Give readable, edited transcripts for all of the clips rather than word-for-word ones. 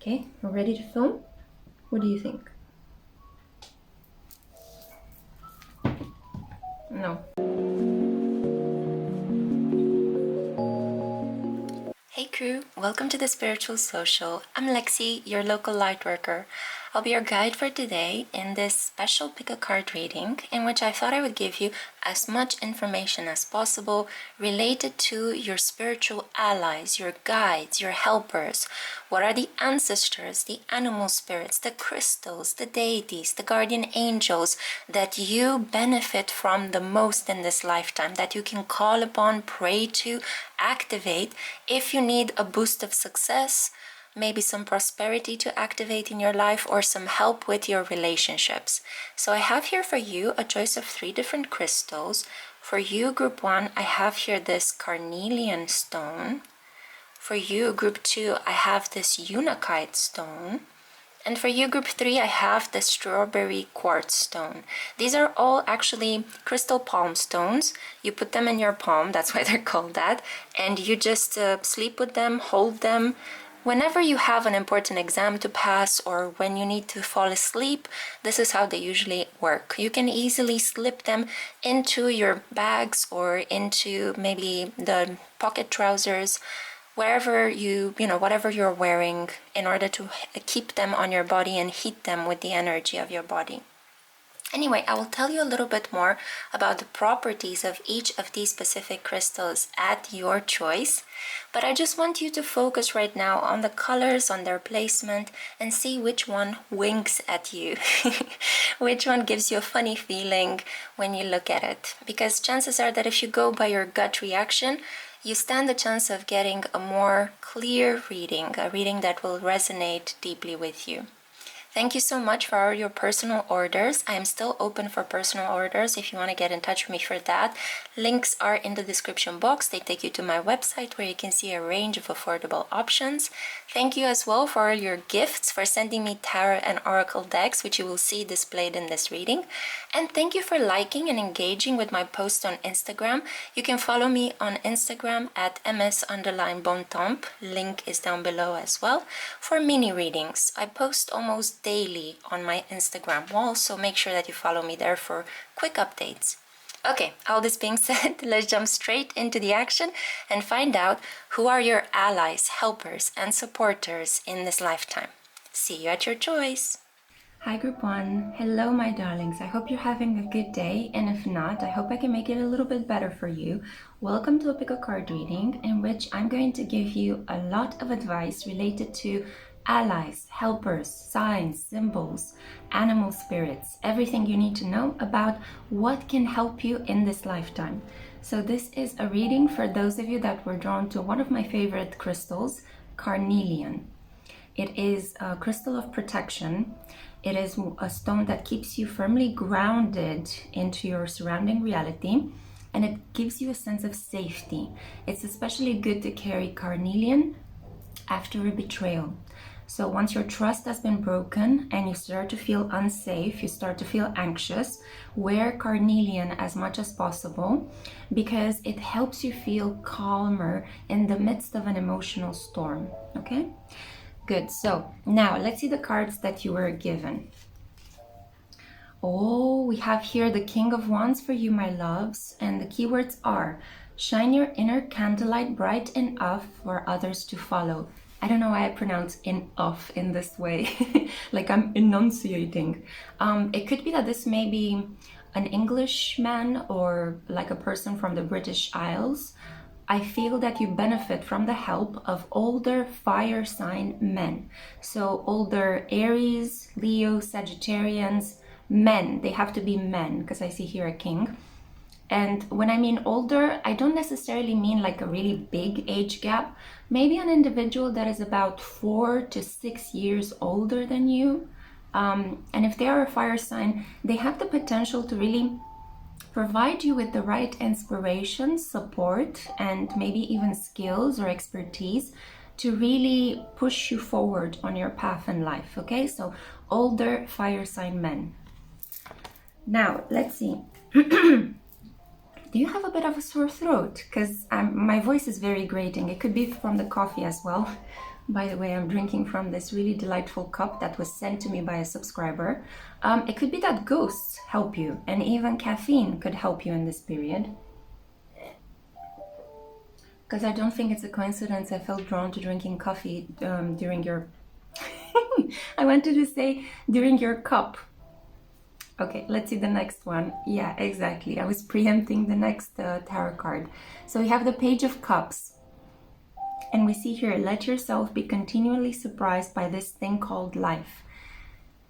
Okay, we're ready to film? What do you think? No. Hey crew, welcome to the Spiritual Social. I'm Lexi, your local light worker. I'll be your guide for today in this special pick a card reading in which I thought I would give you as much information as possible related to your spiritual allies, your guides, your helpers. What are the ancestors, the animal spirits, the crystals, the deities, the guardian angels that you benefit from the most in this lifetime, that you can call upon, pray to, activate if you need a boost of success, maybe some prosperity to activate in your life, or some help with your relationships. So I have here for you a choice of 3 different crystals. For you, group 1, I have here this carnelian stone. For you, group 2, I have this Unakite stone. And for you, group 3, I have the strawberry quartz stone. These are all actually crystal palm stones. You put them in your palm, that's why they're called that, and you just sleep with them, hold them. Whenever you have an important exam to pass or when you need to fall asleep, this is how they usually work. You can easily slip them into your bags or into maybe the pocket trousers, wherever whatever you're wearing, in order to keep them on your body and heat them with the energy of your body. Anyway, I will tell you a little bit more about the properties of each of these specific crystals at your choice, but I just want you to focus right now on the colors, on their placement, and see which one winks at you, which one gives you a funny feeling when you look at it, because chances are that if you go by your gut reaction, you stand a chance of getting a more clear reading, a reading that will resonate deeply with you. Thank you so much for all your personal orders. I am still open for personal orders if you want to get in touch with me for that. Links are in the description box. They take you to my website where you can see a range of affordable options. Thank you as well for all your gifts, for sending me tarot and oracle decks, which you will see displayed in this reading. And thank you for liking and engaging with my post on Instagram. You can follow me on Instagram at ms_bontemps. Link is down below as well for mini readings. I post almost daily on my Instagram wall, so make sure that you follow me there for quick updates. Okay, all this being said, let's jump straight into the action and find out who are your allies, helpers, and supporters in this lifetime. See you at your choice. Hi group 1, hello my darlings. I hope you're having a good day, and if not, I hope I can make it a little bit better for you. Welcome to a pick a card reading in which I'm going to give you a lot of advice related to allies, helpers, signs, symbols, animal spirits, everything you need to know about what can help you in this lifetime. So this is a reading for those of you that were drawn to one of my favorite crystals, carnelian. It is a crystal of protection. It is a stone that keeps you firmly grounded into your surrounding reality, and it gives you a sense of safety. It's especially good to carry carnelian after a betrayal. So once your trust has been broken and you start to feel unsafe, you start to feel anxious, wear carnelian as much as possible because it helps you feel calmer in the midst of an emotional storm, okay? Good, so now let's see the cards that you were given. Oh, we have here the King of Wands for you, my loves, and the keywords are shine your inner candlelight bright enough for others to follow. I don't know why I pronounce enough in this way, like I'm enunciating. It could be that this may be an Englishman or like a person from the British Isles. I feel that you benefit from the help of older fire sign men. So older Aries, Leo, Sagittarians, men. They have to be men because I see here a king. And when I mean older, I don't necessarily mean like a really big age gap. Maybe an individual that is about 4 to 6 years older than you. And if they are a fire sign, they have the potential to really provide you with the right inspiration, support, and maybe even skills or expertise to really push you forward on your path in life, okay? So older fire sign men. Now, let's see. Do you have a bit of a sore throat? Because my voice is very grating. It could be from the coffee as well. By the way, I'm drinking from this really delightful cup that was sent to me by a subscriber. It could be that ghosts help you, and even caffeine could help you in this period. Because I don't think it's a coincidence I felt drawn to drinking coffee during your... I wanted to say during your cup. Okay, let's see the next one. Yeah, exactly. I was preempting the next tarot card. So we have the Page of Cups. And we see here, let yourself be continually surprised by this thing called life.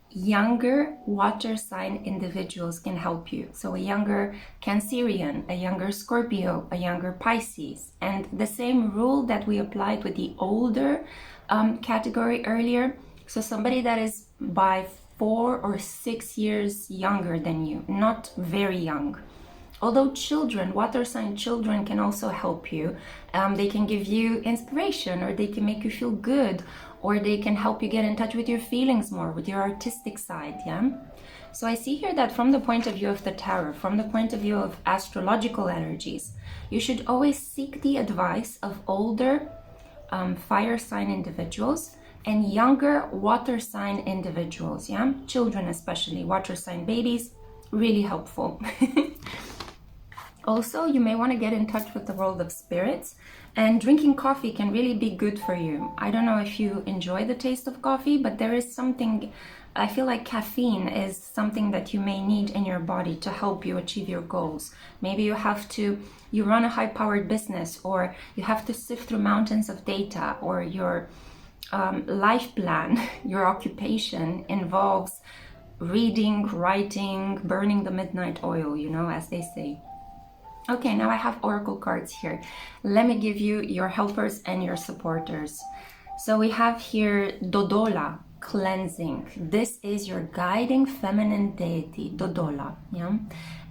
Younger water sign individuals can help you. So a younger Cancerian, a younger Scorpio, a younger Pisces. And the same rule that we applied with the older category earlier. So somebody that is by 4 or 6 years younger than you, not very young. Although children, water sign children can also help you. They can give you inspiration, or they can make you feel good, or they can help you get in touch with your feelings more, with your artistic side, yeah? So I see here that from the point of view of the tarot, from the point of view of astrological energies, you should always seek the advice of older fire sign individuals and younger water sign individuals, yeah? Children especially, water sign babies, really helpful. Also, you may want to get in touch with the world of spirits, and drinking coffee can really be good for you. I don't know if you enjoy the taste of coffee, but there is something, I feel like caffeine is something that you may need in your body to help you achieve your goals. Maybe you run a high-powered business, or you have to sift through mountains of data, or your life plan, your occupation involves reading, writing, burning the midnight oil, you know, as they say. Okay, now I have oracle cards here. Let me give you your helpers and your supporters. So we have here Dodola, cleansing. This is your guiding feminine deity, Dodola, yeah?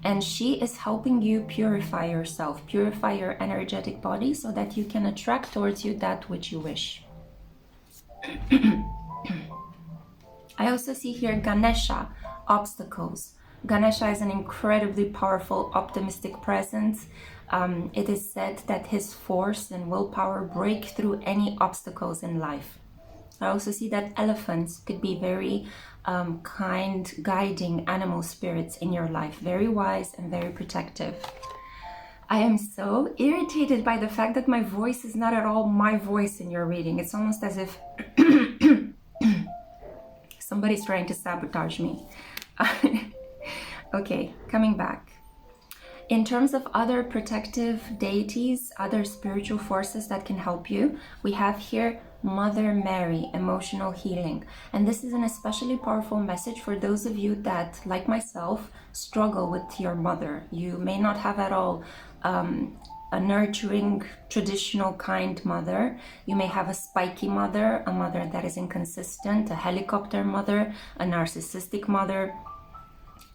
And she is helping you purify yourself, purify your energetic body so that you can attract towards you that which you wish. I also see here Ganesha, obstacles. Ganesha is an incredibly powerful, optimistic presence. It is said that his force and willpower break through any obstacles in life. I also see that elephants could be very kind, guiding animal spirits in your life. Very wise and very protective. I am so irritated by the fact that my voice is not at all my voice in your reading. It's almost as if somebody's trying to sabotage me. Okay, coming back. In terms of other protective deities, other spiritual forces that can help you, we have here Mother Mary, emotional healing. And this is an especially powerful message for those of you that, like myself, struggle with your mother. You may not have at all a nurturing, traditional, kind mother. You may have a spiky mother, a mother that is inconsistent, a helicopter mother, a narcissistic mother.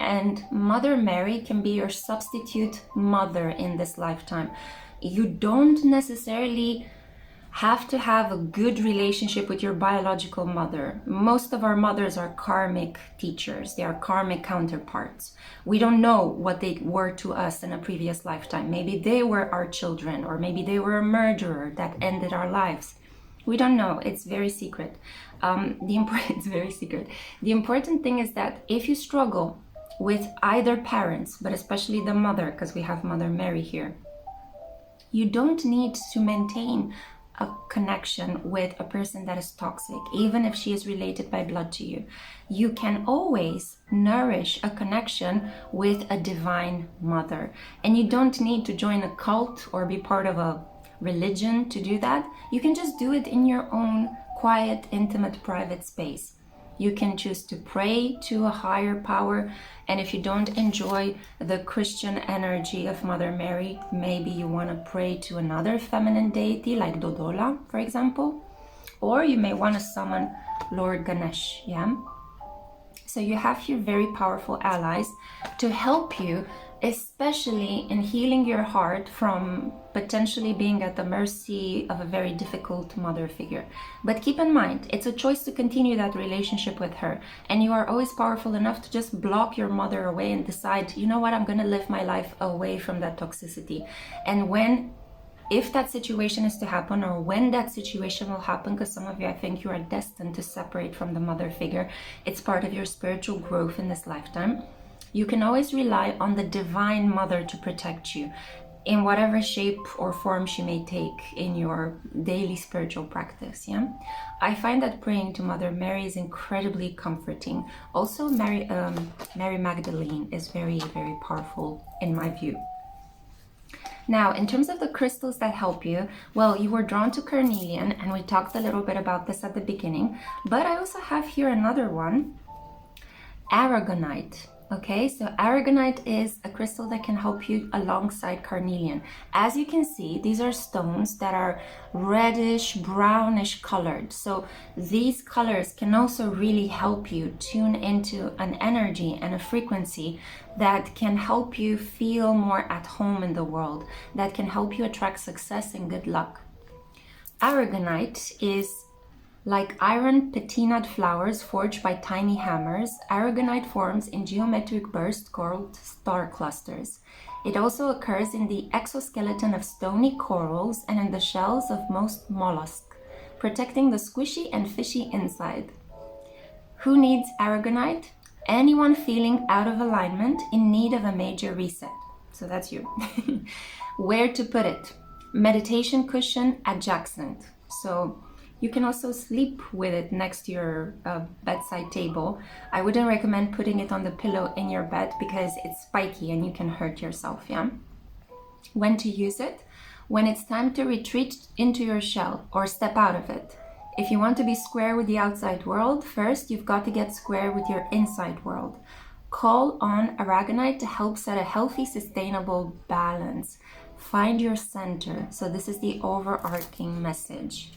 And Mother Mary can be your substitute mother in this lifetime. You don't necessarily have to have a good relationship with your biological mother. Most of our mothers are karmic teachers. They are karmic counterparts. We don't know what they were to us in a previous lifetime. Maybe they were our children, or maybe they were a murderer that ended our lives. We don't know. It's very secret. It's very secret. The important thing is that if you struggle with either parents, but especially the mother, because we have Mother Mary here, you don't need to maintain a connection with a person that is toxic, even if she is related by blood to you. You can always nourish a connection with a divine mother, and you don't need to join a cult or be part of a religion to do that. You can just do it in your own quiet, intimate, private space. You can choose to pray to a higher power, and if you don't enjoy the Christian energy of Mother Mary, maybe you want to pray to another feminine deity like Dodola, for example, or you may want to summon Lord Ganesh, yeah? So you have here very powerful allies to help you, especially in healing your heart from potentially being at the mercy of a very difficult mother figure. But keep in mind, it's a choice to continue that relationship with her. And you are always powerful enough to just block your mother away and decide, you know what, I'm going to live my life away from that toxicity. And when if that situation is to happen, or when that situation will happen, because some of you, I think you are destined to separate from the mother figure. It's part of your spiritual growth in this lifetime. You can always rely on the divine mother to protect you in whatever shape or form she may take in your daily spiritual practice. Yeah, I find that praying to Mother Mary is incredibly comforting. Also, Mary Magdalene is very, very powerful in my view. Now, in terms of the crystals that help you, well, you were drawn to carnelian, and we talked a little bit about this at the beginning, but I also have here another one, aragonite. Okay, so aragonite is a crystal that can help you alongside carnelian. As you can see, these are stones that are reddish, brownish colored. So these colors can also really help you tune into an energy and a frequency that can help you feel more at home in the world, that can help you attract success and good luck. Aragonite is like iron patinate flowers forged by tiny hammers. Aragonite forms in geometric bursts called star clusters. It also occurs in the exoskeleton of stony corals and in the shells of most mollusks, protecting the squishy and fishy inside. Who needs aragonite? Anyone feeling out of alignment, in need of a major reset. So that's you. Where to put it? Meditation cushion adjacent. So you can also sleep with it next to your bedside table. I wouldn't recommend putting it on the pillow in your bed because it's spiky and you can hurt yourself, yeah? When to use it? When it's time to retreat into your shell or step out of it. If you want to be square with the outside world, first you've got to get square with your inside world. Call on aragonite to help set a healthy, sustainable balance. Find your center. So this is the overarching message.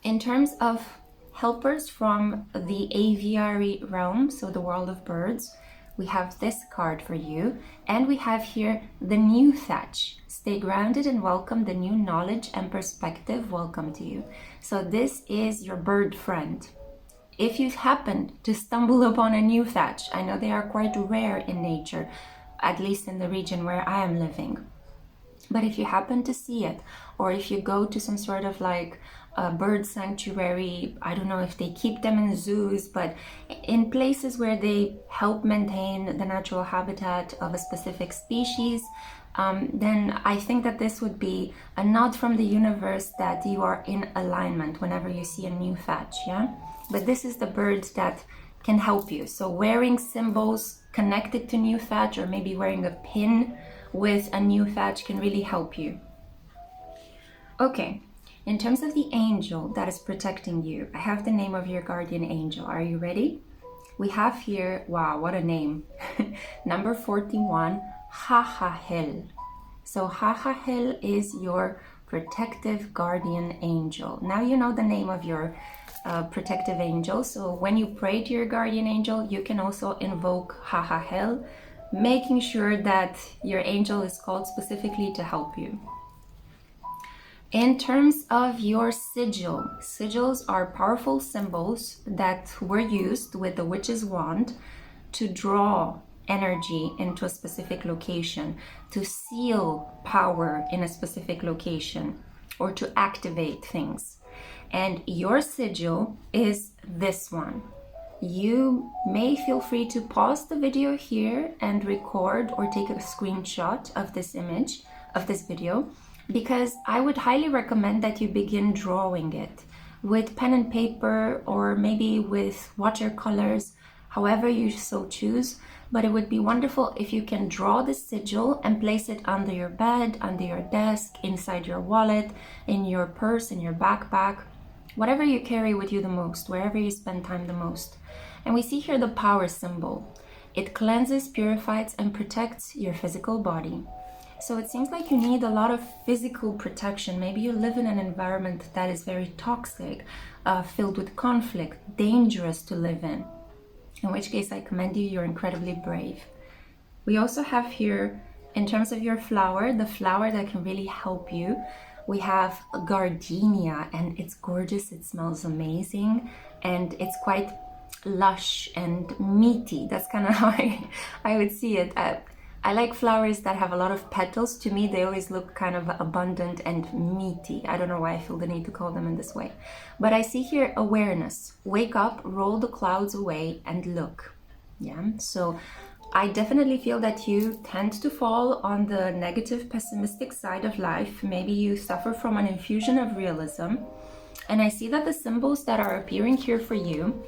In terms of helpers from the aviary realm, so the world of birds, we have this card for you, and we have here the new thatch. Stay grounded and welcome the new knowledge and perspective welcome to you. So this is your bird friend. If you happen to stumble upon a new thatch, I know they are quite rare in nature, at least in the region where I am living. But if you happen to see it, or if you go to some sort of like a bird sanctuary, I don't know if they keep them in zoos, but in places where they help maintain the natural habitat of a specific species, then I think that this would be a nod from the universe that you are in alignment whenever you see a new thatch, yeah? But this is the bird that can help you. So wearing symbols connected to new thatch, or maybe wearing a pin with a new thatch, can really help you. Okay, in terms of the angel that is protecting you, I have the name of your guardian angel. Are you ready? We have here, wow, what a name. Number 41, Hahahel. So Hahahel is your protective guardian angel. Now you know the name of your protective angel. So when you pray to your guardian angel, you can also invoke Hahahel, making sure that your angel is called specifically to help you. In terms of your sigil, sigils are powerful symbols that were used with the witch's wand to draw energy into a specific location, to seal power in a specific location, or to activate things. And your sigil is this one. You may feel free to pause the video here and record or take a screenshot of this image, of this video, because I would highly recommend that you begin drawing it with pen and paper, or maybe with watercolors, however you so choose. But it would be wonderful if you can draw the sigil and place it under your bed, under your desk, inside your wallet, in your purse, in your backpack, whatever you carry with you the most, wherever you spend time the most. And we see here the power symbol. It cleanses, purifies, and protects your physical body. So it seems like you need a lot of physical protection. Maybe you live in an environment that is very toxic, filled with conflict, dangerous to live in which case I commend you, you're incredibly brave. We also have here, in terms of your flower, the flower that can really help you, we have gardenia, and it's gorgeous, it smells amazing, and it's quite lush and meaty. That's kind of how I would see it. I like flowers that have a lot of petals. To me, they always look kind of abundant and meaty. I don't know why I feel the need to call them in this way. But I see here awareness. Wake up, roll the clouds away, and look. Yeah, so I definitely feel that you tend to fall on the negative, pessimistic side of life. Maybe you suffer from an infusion of realism. And I see that the symbols that are appearing here for you,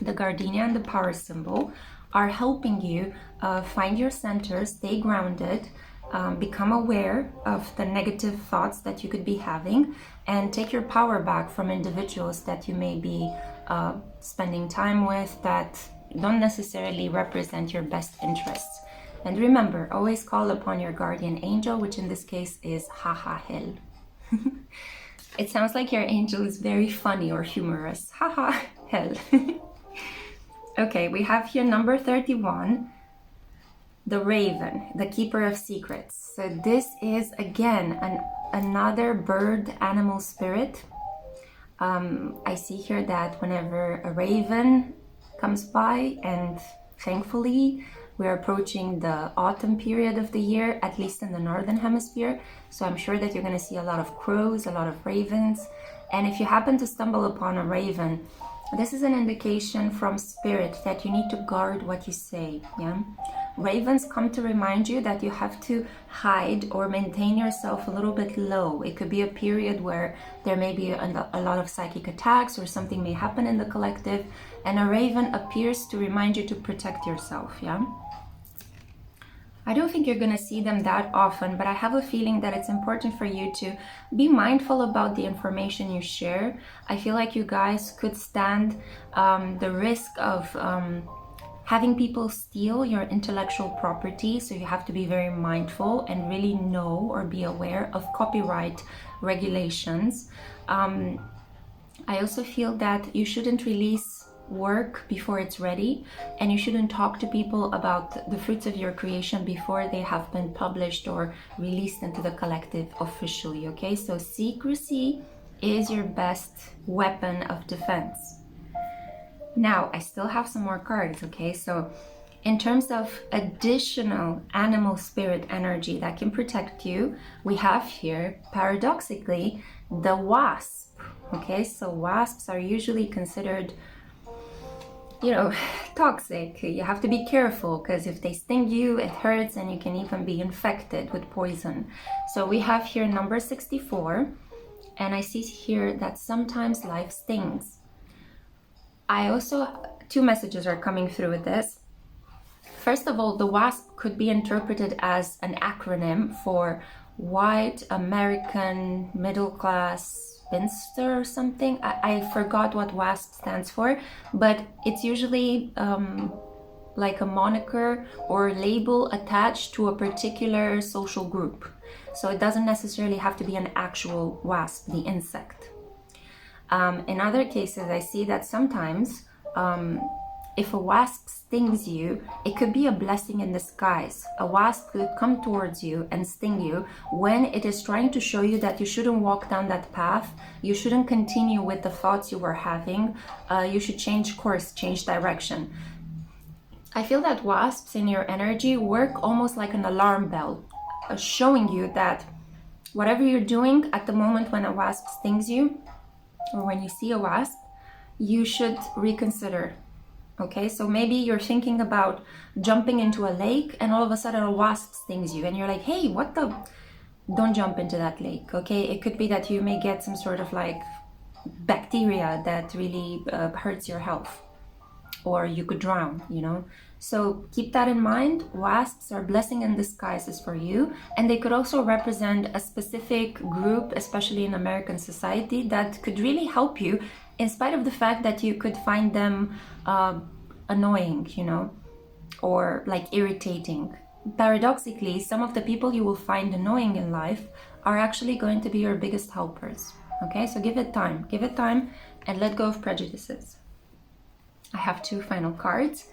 the gardenia and the power symbol, are helping you find your center, stay grounded, become aware of the negative thoughts that you could be having, and take your power back from individuals that you may be spending time with that don't necessarily represent your best interests. And remember, always call upon your guardian angel, which in this case is Haha Hell. It sounds like your angel is very funny or humorous. Haha Hell. Okay, we have here number 31, the raven, the keeper of secrets. So this is again another bird animal spirit. I see here that whenever a raven comes by, and thankfully we're approaching the autumn period of the year, at least in the northern hemisphere, so I'm sure that you're going to see a lot of crows, a lot of ravens. And if you happen to stumble upon a raven, this is an indication from spirit that you need to guard what you say. Yeah, ravens come to remind you that you have to hide or maintain yourself a little bit low. It could be a period where there may be a lot of psychic attacks, or something may happen in the collective, and a raven appears to remind you to protect yourself. Yeah, I don't think you're going to see them that often, but I have a feeling that it's important for you to be mindful about the information you share. I feel like you guys could stand the risk of having people steal your intellectual property, so you have to be very mindful and really know or be aware of copyright regulations. I also feel that you shouldn't release work before it's ready, and you shouldn't talk to people about the fruits of your creation before they have been published or released into the collective officially. Okay, so secrecy is your best weapon of defense. Now I still have some more cards. Okay, so in terms of additional animal spirit energy that can protect you, we have here paradoxically the wasp. Okay, so wasps are usually considered, you know, toxic. You have to be careful, because if they sting you, it hurts, and you can even be infected with poison. So we have here number 64, and I see here that sometimes life stings. I also, two messages are coming through with this. First of all, the WASP could be interpreted as an acronym for White American Middle Class Spinster or something. I forgot what WASP stands for, but it's usually like a moniker or label attached to a particular social group. So it doesn't necessarily have to be an actual wasp, the insect. In other cases, I see that sometimes if a wasp stings you, it could be a blessing in disguise. A wasp could come towards you and sting you when it is trying to show you that you shouldn't walk down that path, you shouldn't continue with the thoughts you were having, you should change course, change direction. I feel that wasps in your energy work almost like an alarm bell, showing you that whatever you're doing at the moment when a wasp stings you, or when you see a wasp, you should reconsider. Okay, so maybe you're thinking about jumping into a lake and all of a sudden a wasp stings you and you're like, hey, what the? Don't jump into that lake, okay? It could be that you may get some sort of like bacteria that really hurts your health, or you could drown, you know? So keep that in mind. Wasps are blessing in disguises for you, and they could also represent a specific group, especially in American society, that could really help you in spite of the fact that you could find them annoying, you know, or like irritating. Paradoxically, some of the people you will find annoying in life are actually going to be your biggest helpers. Okay, so give it time and let go of prejudices. I have two final cards.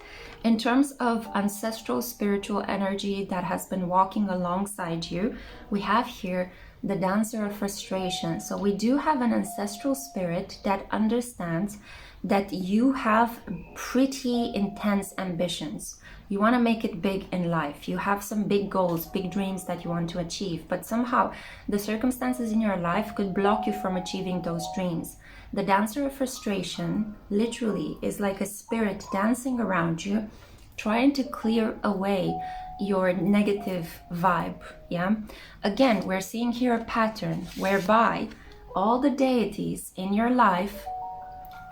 In terms of ancestral spiritual energy that has been walking alongside you, we have here the dancer of frustration. So we do have an ancestral spirit that understands that you have pretty intense ambitions. You want to make it big in life. You have some big goals, big dreams that you want to achieve, but somehow the circumstances in your life could block you from achieving those dreams. The dancer of frustration literally is like a spirit dancing around you, trying to clear away your negative vibe. Yeah. Again, we're seeing here a pattern whereby all the deities in your life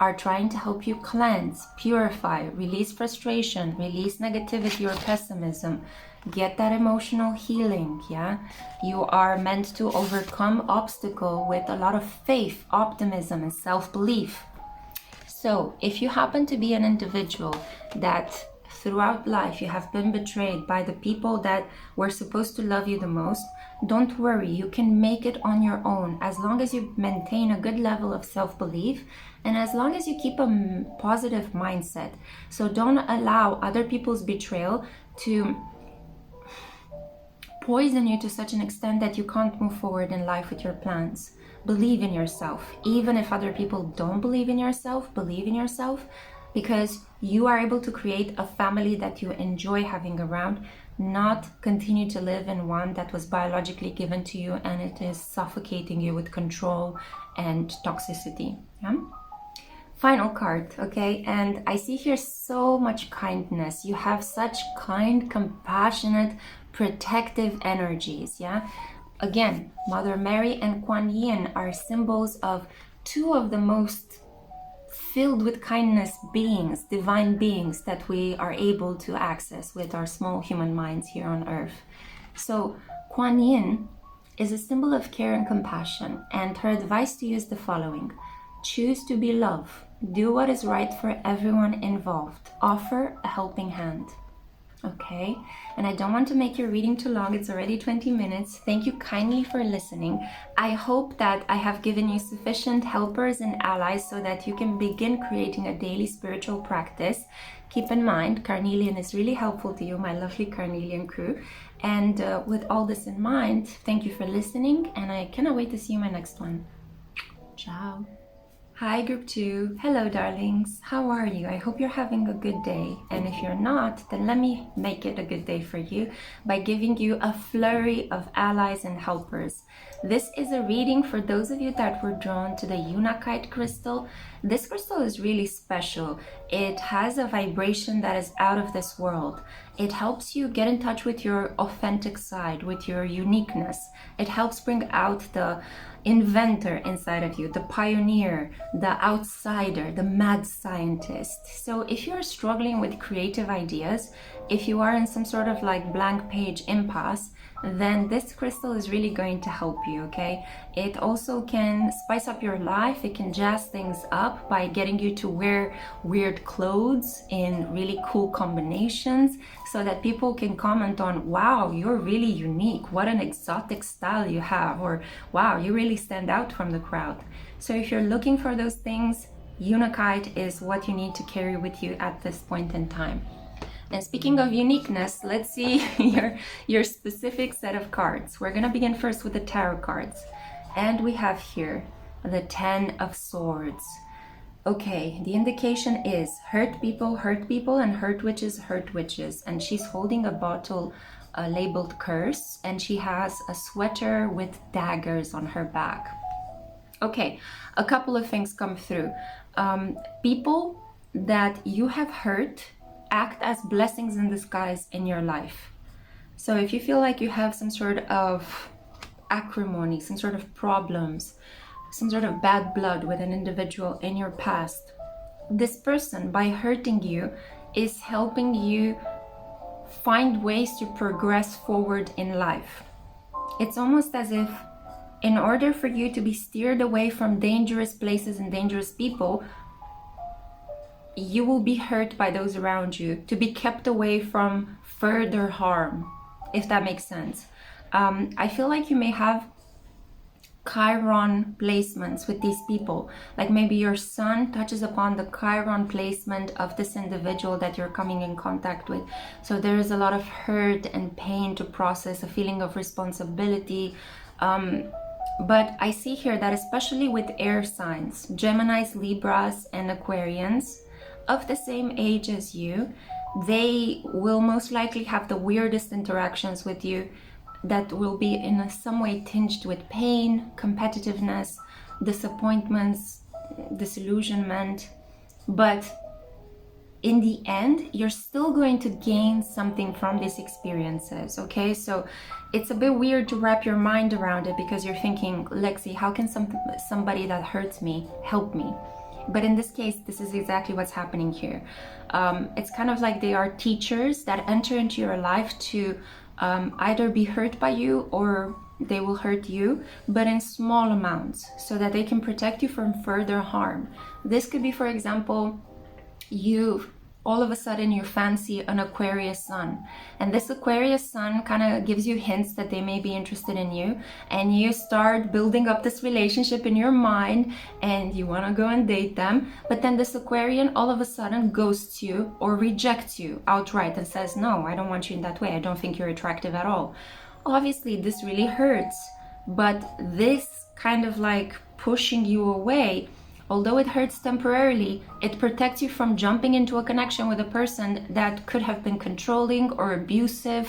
are trying to help you cleanse, purify, release frustration, release negativity or pessimism, get that emotional healing. Yeah, you are meant to overcome obstacle with a lot of faith, optimism, and self-belief. So if you happen to be an individual that throughout life you have been betrayed by the people that were supposed to love you the most, don't worry, you can make it on your own as long as you maintain a good level of self-belief and as long as you keep a positive mindset. So don't allow other people's betrayal to poison you to such an extent that you can't move forward in life with your plans. Believe in yourself. Even if other people don't believe in yourself, believe in yourself, because you are able to create a family that you enjoy having around, not continue to live in one that was biologically given to you and it is suffocating you with control and toxicity. Yeah? Final card, okay? And I see here so much kindness. You have such kind, compassionate, protective energies. Yeah. Again, Mother Mary and Kuan Yin are symbols of two of the most filled with kindness beings, divine beings that we are able to access with our small human minds here on earth. So Kuan Yin is a symbol of care and compassion, and her advice to you is the following: choose to be love, do what is right for everyone involved, offer a helping hand. Okay, and I don't want to make your reading too long. It's already 20 minutes. Thank you kindly for listening. I hope that I have given you sufficient helpers and allies so that you can begin creating a daily spiritual practice. Keep in mind, Carnelian is really helpful to you, my lovely Carnelian crew. And with all this in mind, thank you for listening, and I cannot wait to see you in my next one. Ciao. Hi group 2, hello darlings, how are you? I hope you're having a good day, and if you're not, then let me make it a good day for you by giving you a flurry of allies and helpers. This is a reading for those of you that were drawn to the Unakite crystal. This crystal is really special. It has a vibration that is out of this world. It helps you get in touch with your authentic side, with your uniqueness. It helps bring out the inventor inside of you, the pioneer, the outsider, the mad scientist. So if you're struggling with creative ideas, if you are in some sort of like blank page impasse, then this crystal is really going to help you, okay? It also can spice up your life. It can jazz things up by getting you to wear weird clothes in really cool combinations so that people can comment on, wow, you're really unique. What an exotic style you have. Or, wow, you really stand out from the crowd. So if you're looking for those things, Unakite is what you need to carry with you at this point in time. And speaking of uniqueness, let's see your specific set of cards. We're going to begin first with the tarot cards. And we have here the 10 of Swords. Okay, the indication is hurt people, and hurt witches. And she's holding a bottle labeled curse, and she has a sweater with daggers on her back. Okay, a couple of things come through. People that you have hurt act as blessings in disguise in your life. So if you feel like you have some sort of acrimony, some sort of problems, some sort of bad blood with an individual in your past, this person, by hurting you, is helping you find ways to progress forward in life. It's almost as if in order for you to be steered away from dangerous places and dangerous people, you will be hurt by those around you to be kept away from further harm, if that makes sense. I feel like you may have Chiron placements with these people. Like maybe your sun touches upon the Chiron placement of this individual that you're coming in contact with. So there is a lot of hurt and pain to process, a feeling of responsibility, But I see here that especially with air signs, Geminis, Libras, and Aquarians of the same age as you, they will most likely have the weirdest interactions with you that will be in some way tinged with pain, competitiveness, disappointments, disillusionment. But in the end, you're still going to gain something from these experiences, okay? So it's a bit weird to wrap your mind around it because you're thinking, Lexi, how can somebody that hurts me help me? But in this case, this is exactly what's happening here. It's kind of like they are teachers that enter into your life to either be hurt by you or they will hurt you, but in small amounts so that they can protect you from further harm. This could be, for example, you all of a sudden you fancy an Aquarius sun, and this Aquarius sun kind of gives you hints that they may be interested in you, and you start building up this relationship in your mind and you want to go and date them, but then this Aquarian all of a sudden ghosts you or rejects you outright and says, no, I don't want you in that way, I don't think you're attractive at all. Obviously this really hurts, but this kind of like pushing you away, although it hurts temporarily, it protects you from jumping into a connection with a person that could have been controlling or abusive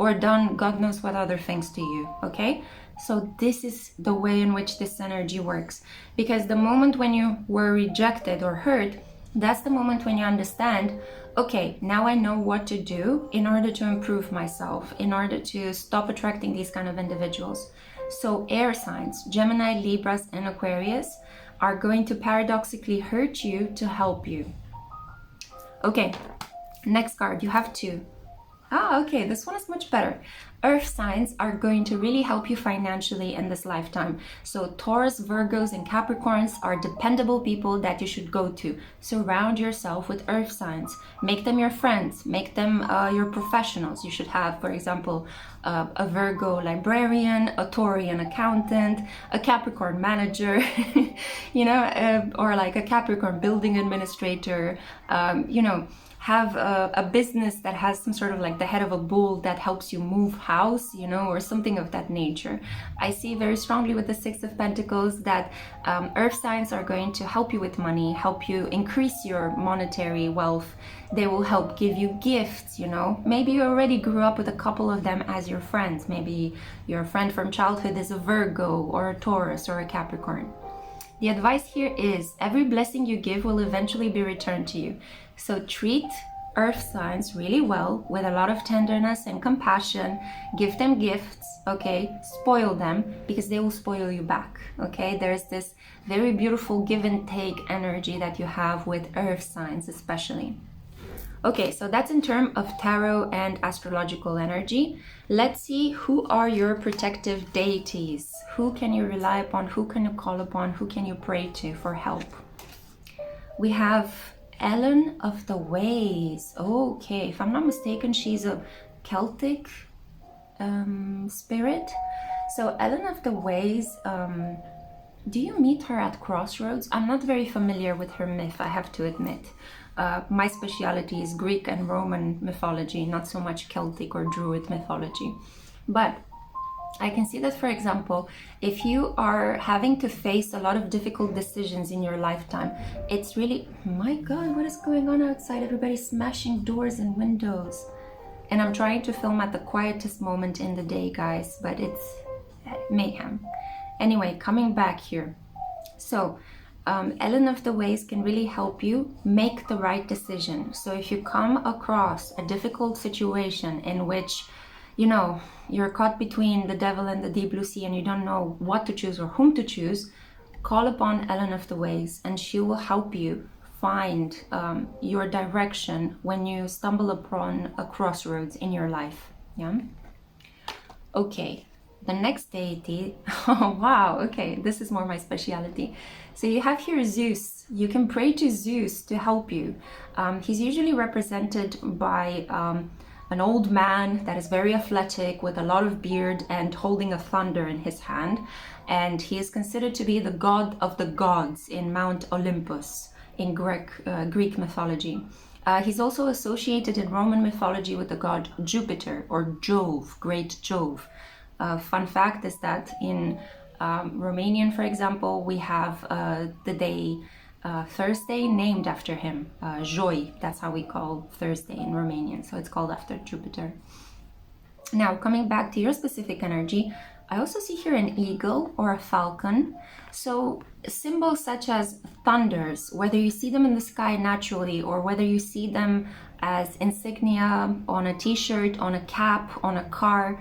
or done God knows what other things to you, okay? So this is the way in which this energy works. Because the moment when you were rejected or hurt, that's the moment when you understand, okay, now I know what to do in order to improve myself, in order to stop attracting these kind of individuals. So air signs, Gemini, Libras, and Aquarius, are going to paradoxically hurt you to help you. Okay, next card, you have two. Okay, this one is much better. Earth signs are going to really help you financially in this lifetime. So Taurus, Virgos, and Capricorns are dependable people that you should go to. Surround yourself with earth signs. Make them your friends. Make them your professionals. You should have, for example, a Virgo librarian, a Taurian accountant, a Capricorn manager, you know, or like a Capricorn building administrator, you know, have a business that has some sort of like the head of a bull that helps you move house, you know, or something of that nature. I see very strongly with the Six of Pentacles that earth signs are going to help you with money, help you increase your monetary wealth. They will help give you gifts, you know. Maybe you already grew up with a couple of them as your friends. Maybe your friend from childhood is a Virgo or a Taurus or a Capricorn. The advice here is every blessing you give will eventually be returned to you. So treat earth signs really well with a lot of tenderness and compassion. Give them gifts, okay? Spoil them because they will spoil you back, okay? There's this very beautiful give and take energy that you have with earth signs especially. Okay, so that's in terms of tarot and astrological energy. Let's see, who are your protective deities? Who can you rely upon? Who can you call upon? Who can you pray to for help? We have Ellen of the Ways. Okay, if I'm not mistaken, she's a Celtic spirit. So Ellen of the Ways, do you meet her at Crossroads? I'm not very familiar with her myth, I have to admit. My speciality is Greek and Roman mythology, not so much Celtic or Druid mythology. But I can see that, for example, if you are having to face a lot of difficult decisions in your lifetime, it's really, my God, what is going on outside? Everybody's smashing doors and windows. And I'm trying to film at the quietest moment in the day, guys, but it's mayhem. Anyway, coming back here. So, Ellen of the Ways can really help you make the right decision. So if you come across a difficult situation in which, you know, you're caught between the devil and the deep blue sea and you don't know what to choose or whom to choose, call upon Ellen of the Ways and she will help you find your direction when you stumble upon a crossroads in your life. Yeah. Okay. The next deity, oh wow, okay, this is more my speciality. So you have here Zeus. You can pray to Zeus to help you. He's usually represented by an old man that is very athletic with a lot of beard and holding a thunder in his hand. And he is considered to be the god of the gods in Mount Olympus in Greek mythology. He's also associated in Roman mythology with the god Jupiter or Jove, great Jove. Fun fact is that in Romanian, for example, we have the day Thursday named after him, Joi. That's how we call Thursday in Romanian. So it's called after Jupiter. Now, coming back to your specific energy, I also see here an eagle or a falcon. So symbols such as thunders, whether you see them in the sky naturally or whether you see them as insignia on a t-shirt, on a cap, on a car,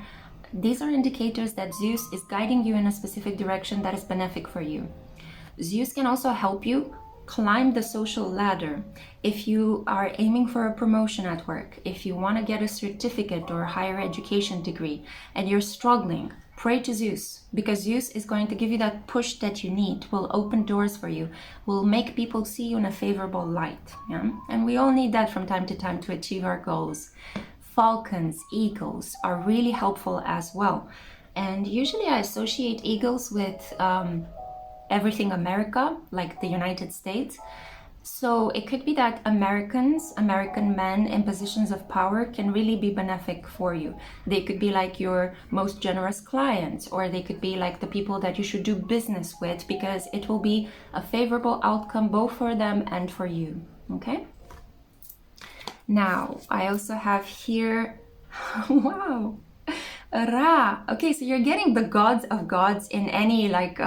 these are indicators that Zeus is guiding you in a specific direction that is benefic for you. Zeus can also help you climb the social ladder. If you are aiming for a promotion at work, if you want to get a certificate or a higher education degree and you're struggling, pray to Zeus, because Zeus is going to give you that push that you need, will open doors for you, will make people see you in a favorable light. Yeah? And we all need that from time to time to achieve our goals. Falcons, eagles are really helpful as well. And usually I associate eagles with everything America, like the United States. So it could be that American men in positions of power can really be benefic for you. They could be like your most generous clients, or they could be like the people that you should do business with, because it will be a favorable outcome both for them and for you. Okay? Now, I also have here, wow, Ra. Okay, so you're getting the gods of gods in any like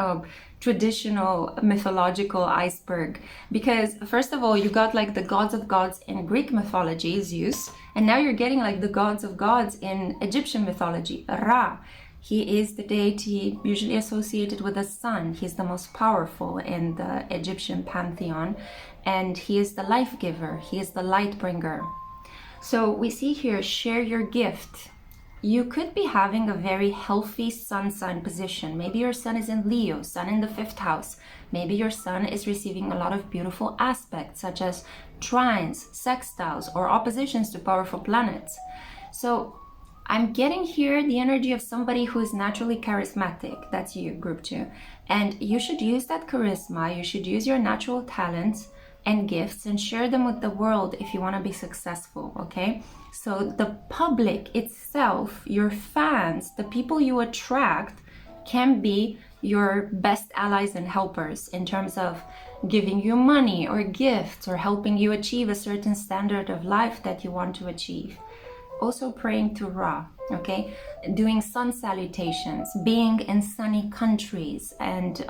traditional mythological iceberg, because first of all you got like the gods of gods in Greek mythology, Zeus, and now you're getting like the gods of gods in Egyptian mythology, Ra. He is the deity usually associated with the sun. He's the most powerful in the Egyptian pantheon, and he is the life giver, he is the light bringer. So we see here, share your gift. You could be having a very healthy sun sign position. Maybe your sun is in Leo, sun in the 5th house. Maybe your sun is receiving a lot of beautiful aspects such as trines, sextiles, or oppositions to powerful planets. So I'm getting here the energy of somebody who is naturally charismatic. That's you, group 2. And you should use that charisma, you should use your natural talents and gifts and share them with the world if you want to be successful, okay? So the public itself, your fans, the people you attract, can be your best allies and helpers in terms of giving you money or gifts or helping you achieve a certain standard of life that you want to achieve. Also praying to Ra, okay? Doing sun salutations, being in sunny countries, and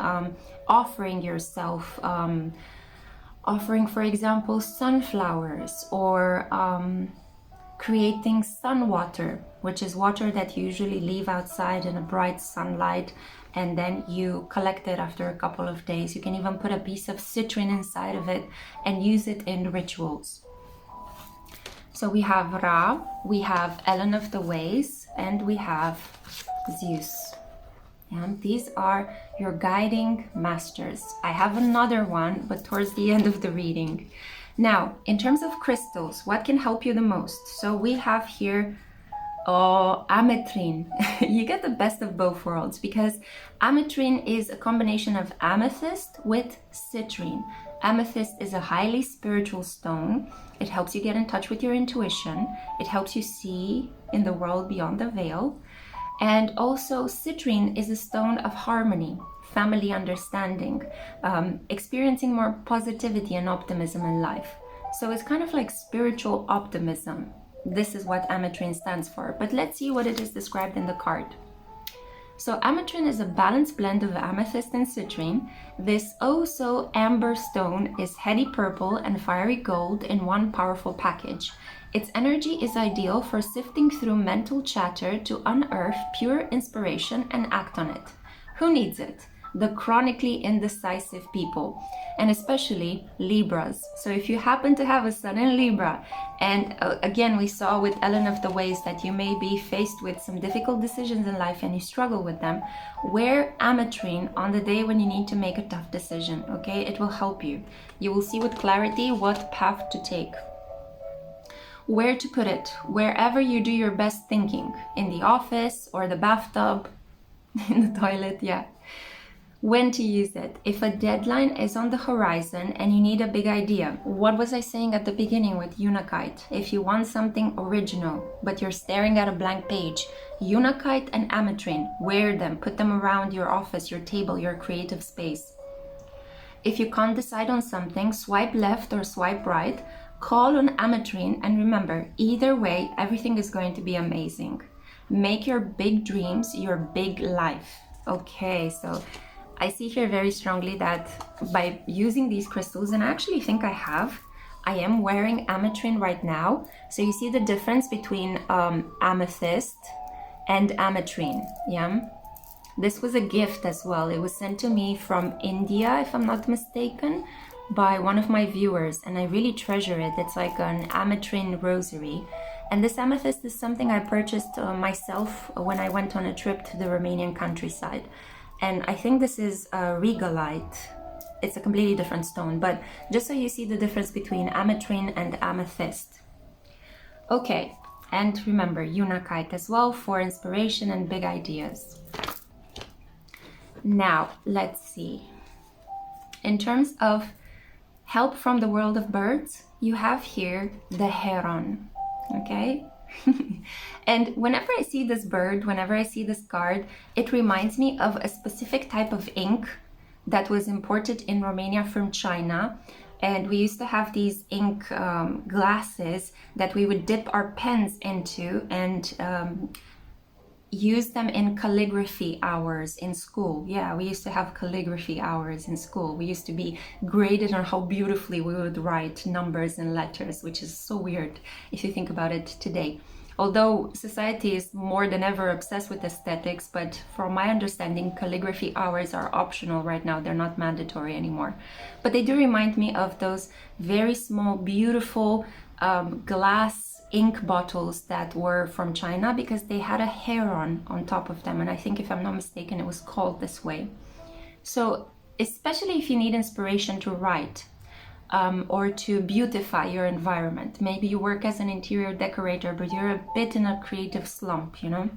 offering yourself, offering, for example, sunflowers, or creating sun water, which is water that you usually leave outside in a bright sunlight, and then you collect it after a couple of days. You can even put a piece of citrine inside of it and use it in rituals. So we have Ra, we have Ellen of the Ways, and we have Zeus. And these are your guiding masters. I have another one, but towards the end of the reading. Now, in terms of crystals, what can help you the most? So we have here, ametrine. You get the best of both worlds, because ametrine is a combination of amethyst with citrine. Amethyst is a highly spiritual stone. It helps you get in touch with your intuition. It helps you see in the world beyond the veil. And also citrine is a stone of harmony, family understanding, experiencing more positivity and optimism in life. So it's kind of like spiritual optimism. This is what ametrine stands for. But let's see what it is described in the card. So ametrine is a balanced blend of amethyst and citrine. This oh-so amber stone is heady purple and fiery gold in one powerful package. Its energy is ideal for sifting through mental chatter to unearth pure inspiration and act on it. Who needs it? The chronically indecisive people, and especially Libras. So if you happen to have a sun in Libra, and again we saw with Ellen of the Ways that you may be faced with some difficult decisions in life and you struggle with them, wear ametrine on the day when you need to make a tough decision, okay? It will help you. You will see with clarity what path to take. Where to put it? Wherever you do your best thinking. In the office or the bathtub, in the toilet, yeah. When to use it. If a deadline is on the horizon and you need a big idea. What was I saying at the beginning with Unakite? If you want something original, but you're staring at a blank page, Unakite and ametrine, wear them, put them around your office, your table, your creative space. If you can't decide on something, swipe left or swipe right, call on ametrine, and remember, either way, everything is going to be amazing. Make your big dreams your big life. Okay, so I see here very strongly that by using these crystals, and I actually think I am wearing ametrine right now. So you see the difference between amethyst and ametrine, yeah? This was a gift as well. It was sent to me from India, if I'm not mistaken, by one of my viewers, and I really treasure it. It's like an ametrine rosary. And this amethyst is something I purchased myself when I went on a trip to the Romanian countryside. And I think this is a regalite. It's a completely different stone, but just so you see the difference between ametrine and amethyst. Okay, and remember, Unakite as well for inspiration and big ideas. Now, let's see. In terms of help from the world of birds, you have here the heron, okay? And whenever I see this bird, whenever I see this card, it reminds me of a specific type of ink that was imported in Romania from China. And we used to have these ink glasses that we would dip our pens into and use them in calligraphy hours in school. Yeah, we used to have calligraphy hours in school. We used to be graded on how beautifully we would write numbers and letters, which is so weird if you think about it today. Although society is more than ever obsessed with aesthetics, but from my understanding, calligraphy hours are optional right now. They're not mandatory anymore. But they do remind me of those very small, beautiful glass ink bottles that were from China, because they had a heron on top of them. And I think, if I'm not mistaken, it was called this way. So especially if you need inspiration to write, or to beautify your environment. Maybe you work as an interior decorator, but you're a bit in a creative slump, you know?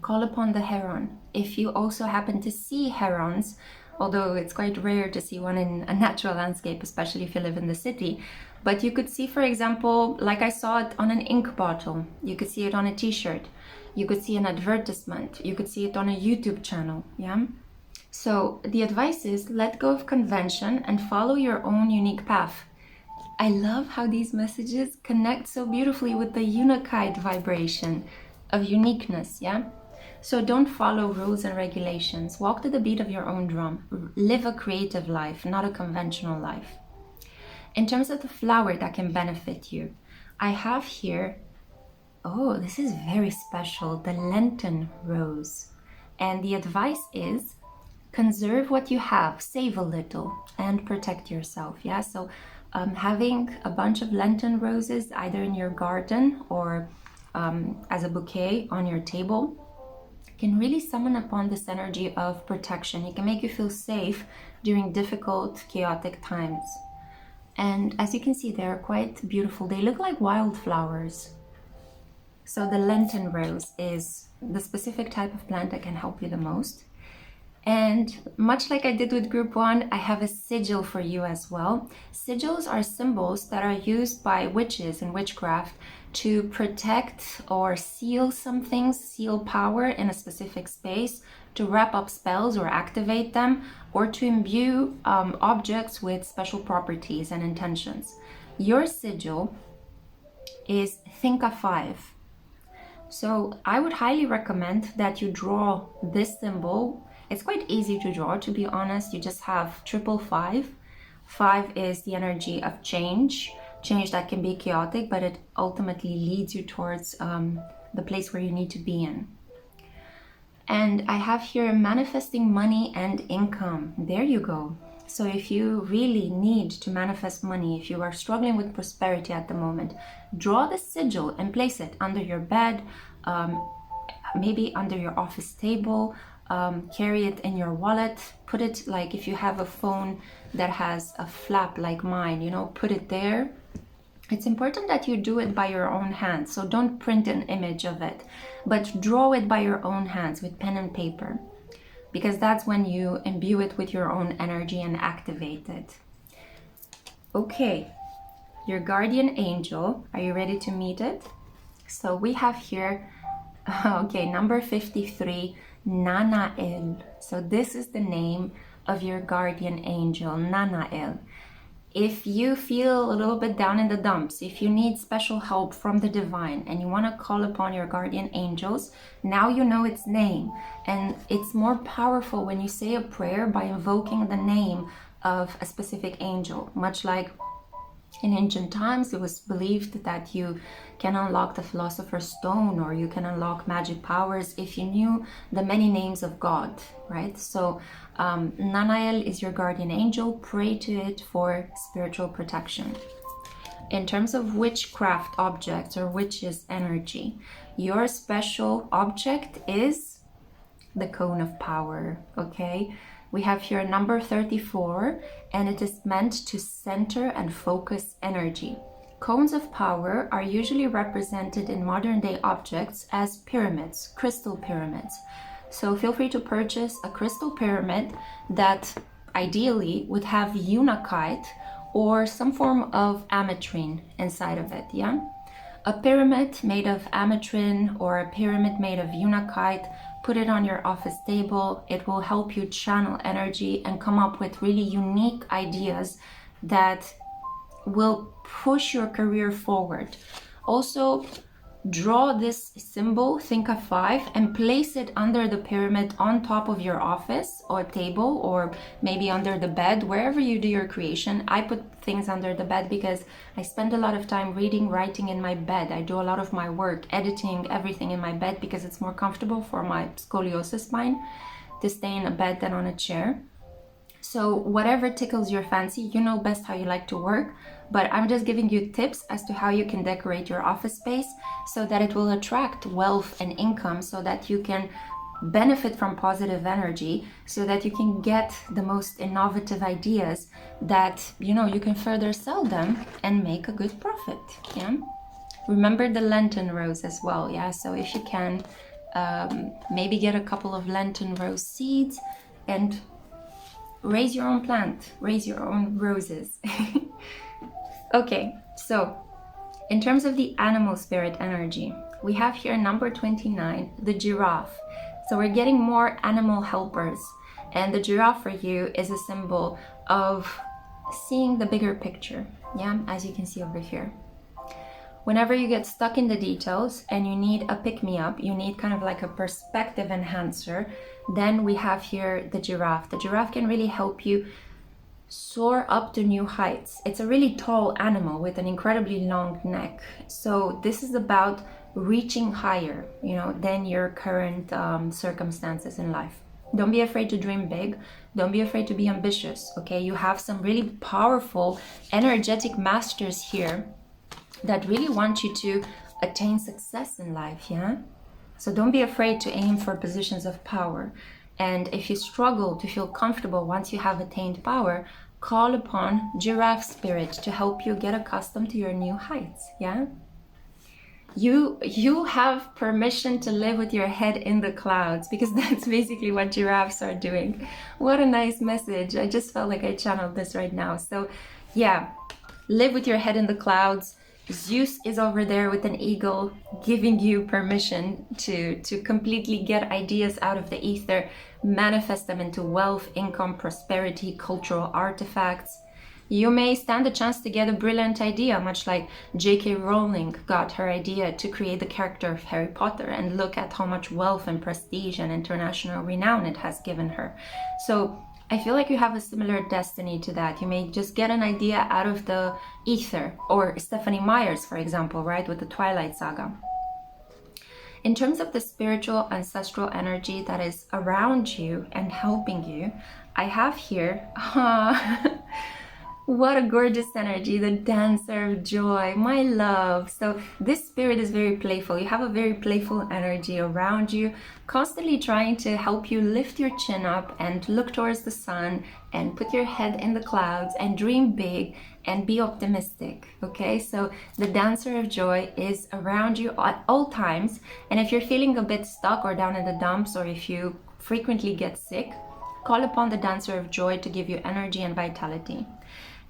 Call upon the heron. If you also happen to see herons, although it's quite rare to see one in a natural landscape, especially if you live in the city, but you could see, for example, like I saw it on an ink bottle, you could see it on a t-shirt, you could see an advertisement, you could see it on a YouTube channel, yeah? So the advice is, let go of convention and follow your own unique path. I love how these messages connect so beautifully with the Unakite vibration of uniqueness, yeah? So don't follow rules and regulations. Walk to the beat of your own drum. Live a creative life, not a conventional life. In terms of the flower that can benefit you, I have here, oh, this is very special, the Lenten rose. And the advice is, conserve what you have, save a little, and protect yourself, yeah? So having a bunch of Lenten roses either in your garden or as a bouquet on your table can really summon upon this energy of protection. It can make you feel safe during difficult, chaotic times. And as you can see, they're quite beautiful. They look like wildflowers. So the Lenten rose is the specific type of plant that can help you the most. And much like I did with group 1, I have a sigil for you as well. Sigils are symbols that are used by witches in witchcraft to protect or seal some things, seal power in a specific space, to wrap up spells or activate them, or to imbue objects with special properties and intentions. Your sigil is Thinka 5. So I would highly recommend that you draw this symbol. It's quite easy to draw, to be honest. You just have 555. 5 is the energy of change that can be chaotic, but it ultimately leads you towards the place where you need to be in. And I have here manifesting money and income. There you go. So if you really need to manifest money, if you are struggling with prosperity at the moment, draw the sigil and place it under your bed, maybe under your office table, carry it in your wallet, put it, like if you have a phone that has a flap like mine, you know, put it there. It's important that you do it by your own hands, so don't print an image of it, but draw it by your own hands with pen and paper. because that's when you imbue it with your own energy and activate it. Okay, your guardian angel, are you ready to meet it? So we have here, okay, number 53, Nanael. So this is the name of your guardian angel, Nanael. If you feel a little bit down in the dumps, if you need special help from the divine and you want to call upon your guardian angels, now you know its name. And it's more powerful when you say a prayer by invoking the name of a specific angel. Much like in ancient times, it was believed that you can unlock the Philosopher's Stone, or you can unlock magic powers if you knew the many names of God, right? So Nanael is your guardian angel. Pray to it for spiritual protection. In terms of witchcraft objects or witches energy, your special object is the cone of power, okay? We have here number 34, and it is meant to center and focus energy. Cones of power are usually represented in modern day objects as pyramids, crystal pyramids. So feel free to purchase a crystal pyramid that ideally would have Unakite or some form of ametrine inside of it, yeah? A pyramid made of ametrine or a pyramid made of Unakite, put it on your office table. It will help you channel energy and come up with really unique ideas that will push your career forward. Also, draw this symbol, think of 5, and place it under the pyramid on top of your office or table, or maybe under the bed, wherever you do your creation. I put things under the bed because I spend a lot of time reading, writing in my bed. I do a lot of my work, editing, everything in my bed, because it's more comfortable for my scoliosis spine to stay in a bed than on a chair. So whatever tickles your fancy, you know best how you like to work, but I'm just giving you tips as to how you can decorate your office space so that it will attract wealth and income, so that you can benefit from positive energy, so that you can get the most innovative ideas that, you know, you can further sell them and make a good profit, yeah? Remember the lenten rose as well, yeah? So if you can, maybe get a couple of lenten rose seeds and raise your own plant, raise your own roses. Okay, so in terms of the animal spirit energy, we have here number 29, the giraffe. So we're getting more animal helpers, and the giraffe for you is a symbol of seeing the bigger picture, yeah, as you can see over here. Whenever you get stuck in the details and you need a pick-me-up, you need kind of like a perspective enhancer, then we have here the giraffe. The giraffe can really help you soar up to new heights. It's a really tall animal with an incredibly long neck. So this is about reaching higher, you know, than your current circumstances in life. Don't be afraid to dream big. Don't be afraid to be ambitious, okay? You have some really powerful, energetic masters here that really want you to attain success in life, yeah? So don't be afraid to aim for positions of power. And if you struggle to feel comfortable once you have attained power, call upon giraffe spirit to help you get accustomed to your new heights, yeah? You have permission to live with your head in the clouds, because that's basically what giraffes are doing. What a nice message. I just felt like I channeled this right now. So yeah, live with your head in the clouds. Zeus is over there with an eagle giving you permission to completely get ideas out of the ether, manifest them into wealth, income, prosperity, cultural artifacts. You may stand a chance to get a brilliant idea, much like J.K. Rowling got her idea to create the character of Harry Potter, and look at how much wealth and prestige and international renown it has given her. So I feel like you have a similar destiny to that. You may just get an idea out of the ether, or Stephanie Meyer's, for example, right, with the Twilight Saga. In terms of the spiritual ancestral energy that is around you and helping you, I have here, what a gorgeous energy, the dancer of joy, my love. So this spirit is very playful. You have a very playful energy around you, constantly trying to help you lift your chin up and look towards the sun and put your head in the clouds and dream big and be optimistic, okay? So the dancer of joy is around you at all times. And if you're feeling a bit stuck or down in the dumps, or if you frequently get sick, call upon the dancer of joy to give you energy and vitality.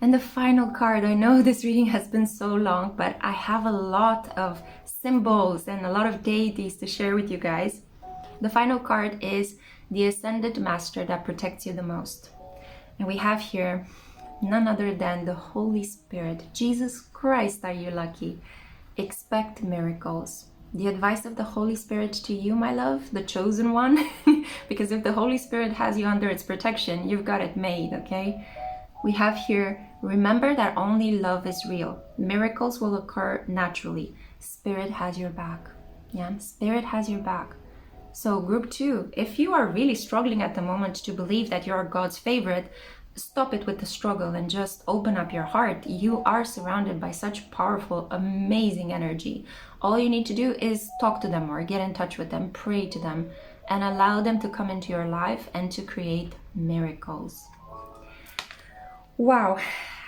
And the final card, I know this reading has been so long, but I have a lot of symbols and a lot of deities to share with you guys. The final card is the Ascended Master that protects you the most. And we have here none other than the Holy Spirit. Jesus Christ, are you lucky? Expect miracles. The advice of the Holy Spirit to you, my love, the chosen one, because if the Holy Spirit has you under its protection, you've got it made, okay? We have here, remember that only love is real. Miracles will occur naturally. Spirit has your back. Yeah, Spirit has your back. So group 2, if you are really struggling at the moment to believe that you're God's favorite, stop it with the struggle and just open up your heart. You are surrounded by such powerful, amazing energy. All you need to do is talk to them or get in touch with them, pray to them, and allow them to come into your life and to create miracles. Wow,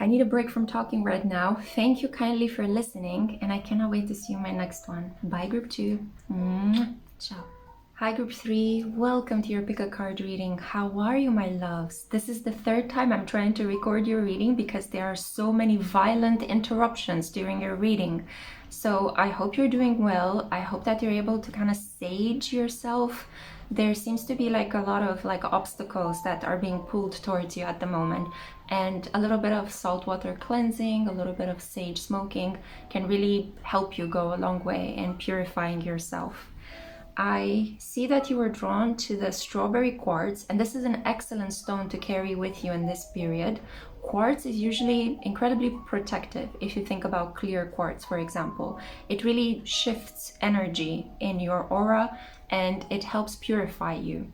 I need a break from talking right now. Thank you kindly for listening, and I cannot wait to see you in my next one. Bye, group 2. Ciao. Hi group 3, welcome to your pick a card reading. How are you, my loves? This is the 3rd time I'm trying to record your reading because there are so many violent interruptions during your reading. So I hope you're doing well. I hope that you're able to kind of sage yourself. There seems to be like a lot of like obstacles that are being pulled towards you at the moment, and a little bit of saltwater cleansing, a little bit of sage smoking can really help you go a long way in purifying yourself. I see that you were drawn to the strawberry quartz, and this is an excellent stone to carry with you in this period. Quartz is usually incredibly protective. If you think about clear quartz, for example, it really shifts energy in your aura and it helps purify you.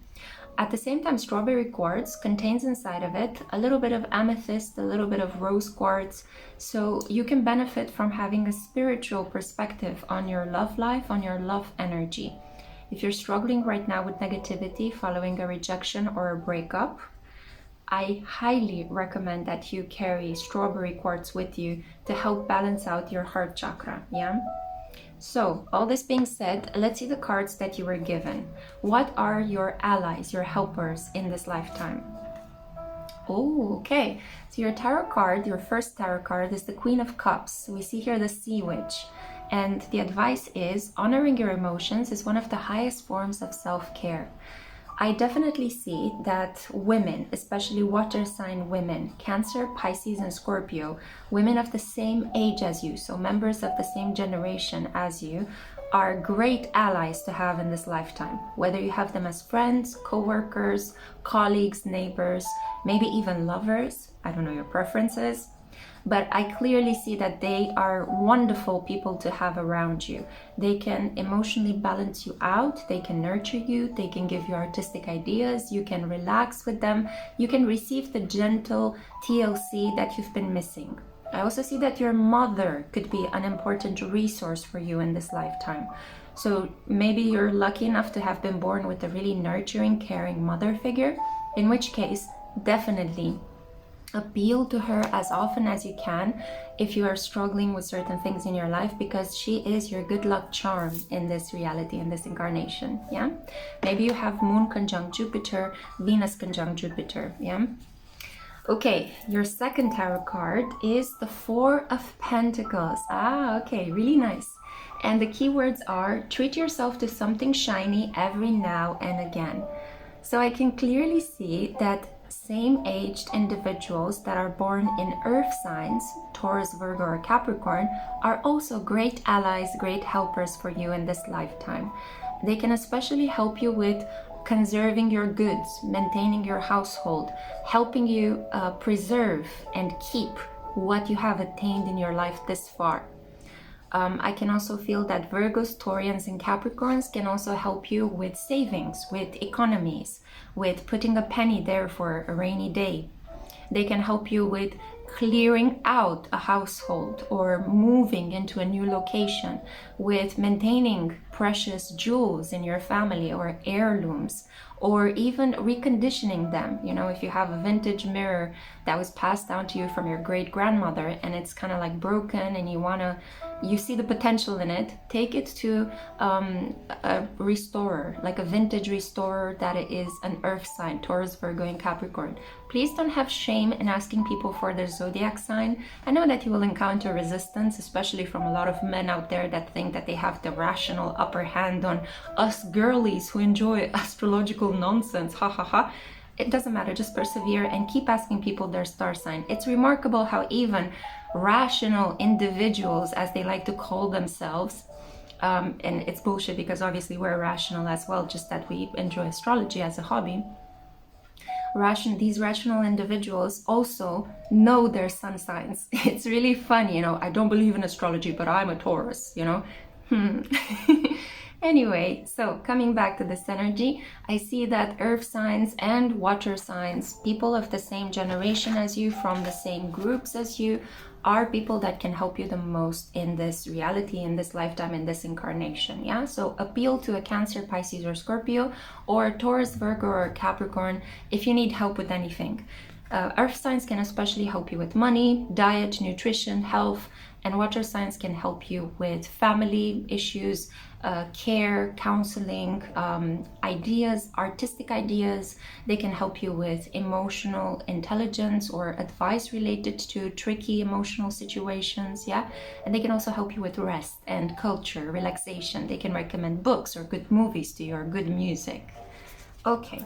At the same time, strawberry quartz contains inside of it a little bit of amethyst, a little bit of rose quartz, so you can benefit from having a spiritual perspective on your love life, on your love energy. If you're struggling right now with negativity following a rejection or a breakup, I highly recommend that you carry strawberry quartz with you to help balance out your heart chakra, yeah? So, all this being said, let's see the cards that you were given. What are your allies, your helpers in this lifetime? Oh, okay. So your tarot card, your first tarot card is the Queen of Cups. We see here the Sea Witch. And the advice is honoring your emotions is one of the highest forms of self-care. I definitely see that women, especially water sign women, Cancer, Pisces, and Scorpio, women of the same age as you, so members of the same generation as you, are great allies to have in this lifetime. Whether you have them as friends, co-workers, colleagues, neighbors, maybe even lovers, I don't know your preferences. But I clearly see that they are wonderful people to have around you. They can emotionally balance you out, they can nurture you, they can give you artistic ideas, you can relax with them, you can receive the gentle TLC that you've been missing. I also see that your mother could be an important resource for you in this lifetime. So maybe you're lucky enough to have been born with a really nurturing, caring mother figure, in which case, definitely appeal to her as often as you can if you are struggling with certain things in your life, because she is your good luck charm in this reality, in this incarnation, yeah? Maybe you have Moon conjunct Jupiter, Venus conjunct Jupiter, yeah? Okay, your second tarot card is the Four of Pentacles. Ah, okay, really nice. And the keywords are treat yourself to something shiny every now and again. So I can clearly see that same-aged individuals that are born in earth signs, Taurus, Virgo, or Capricorn, are also great allies, great helpers for you in this lifetime. They can especially help you with conserving your goods, maintaining your household, helping you preserve and keep what you have attained in your life this far. I can also feel that Virgos, Taurians, and Capricorns can also help you with savings, with economies, with putting a penny there for a rainy day. They can help you with clearing out a household or moving into a new location, with maintaining precious jewels in your family or heirlooms, or even reconditioning them. You know, if you have a vintage mirror that was passed down to you from your great grandmother and it's kind of like broken and you see the potential in it, take it to a restorer, like a vintage restorer that is an earth sign, Taurus, Virgo, and Capricorn. Please don't have shame in asking people for their zodiac sign. I know that you will encounter resistance, especially from a lot of men out there that think that they have the rational upper hand on us girlies who enjoy astrological nonsense. Ha ha ha. It doesn't matter, just persevere and keep asking people their star sign. It's remarkable how even rational individuals, as they like to call themselves, and it's bullshit because obviously we're rational as well, just that we enjoy astrology as a hobby. These rational individuals also know their sun signs. It's really funny, you know, I don't believe in astrology, but I'm a Taurus, you know. Anyway, so coming back to this energy, I see that earth signs and water signs, people of the same generation as you, from the same groups as you, are people that can help you the most in this reality, in this lifetime, in this incarnation. Yeah, so appeal to a Cancer, Pisces, or Scorpio, or Taurus, Virgo, or Capricorn if you need help with anything. Earth signs can especially help you with money, diet, nutrition, health, and water signs can help you with family issues, care, counseling, ideas, artistic ideas. They can help you with emotional intelligence or advice related to tricky emotional situations, yeah? And they can also help you with rest and culture, relaxation. They can recommend books or good movies to you or good music. Okay.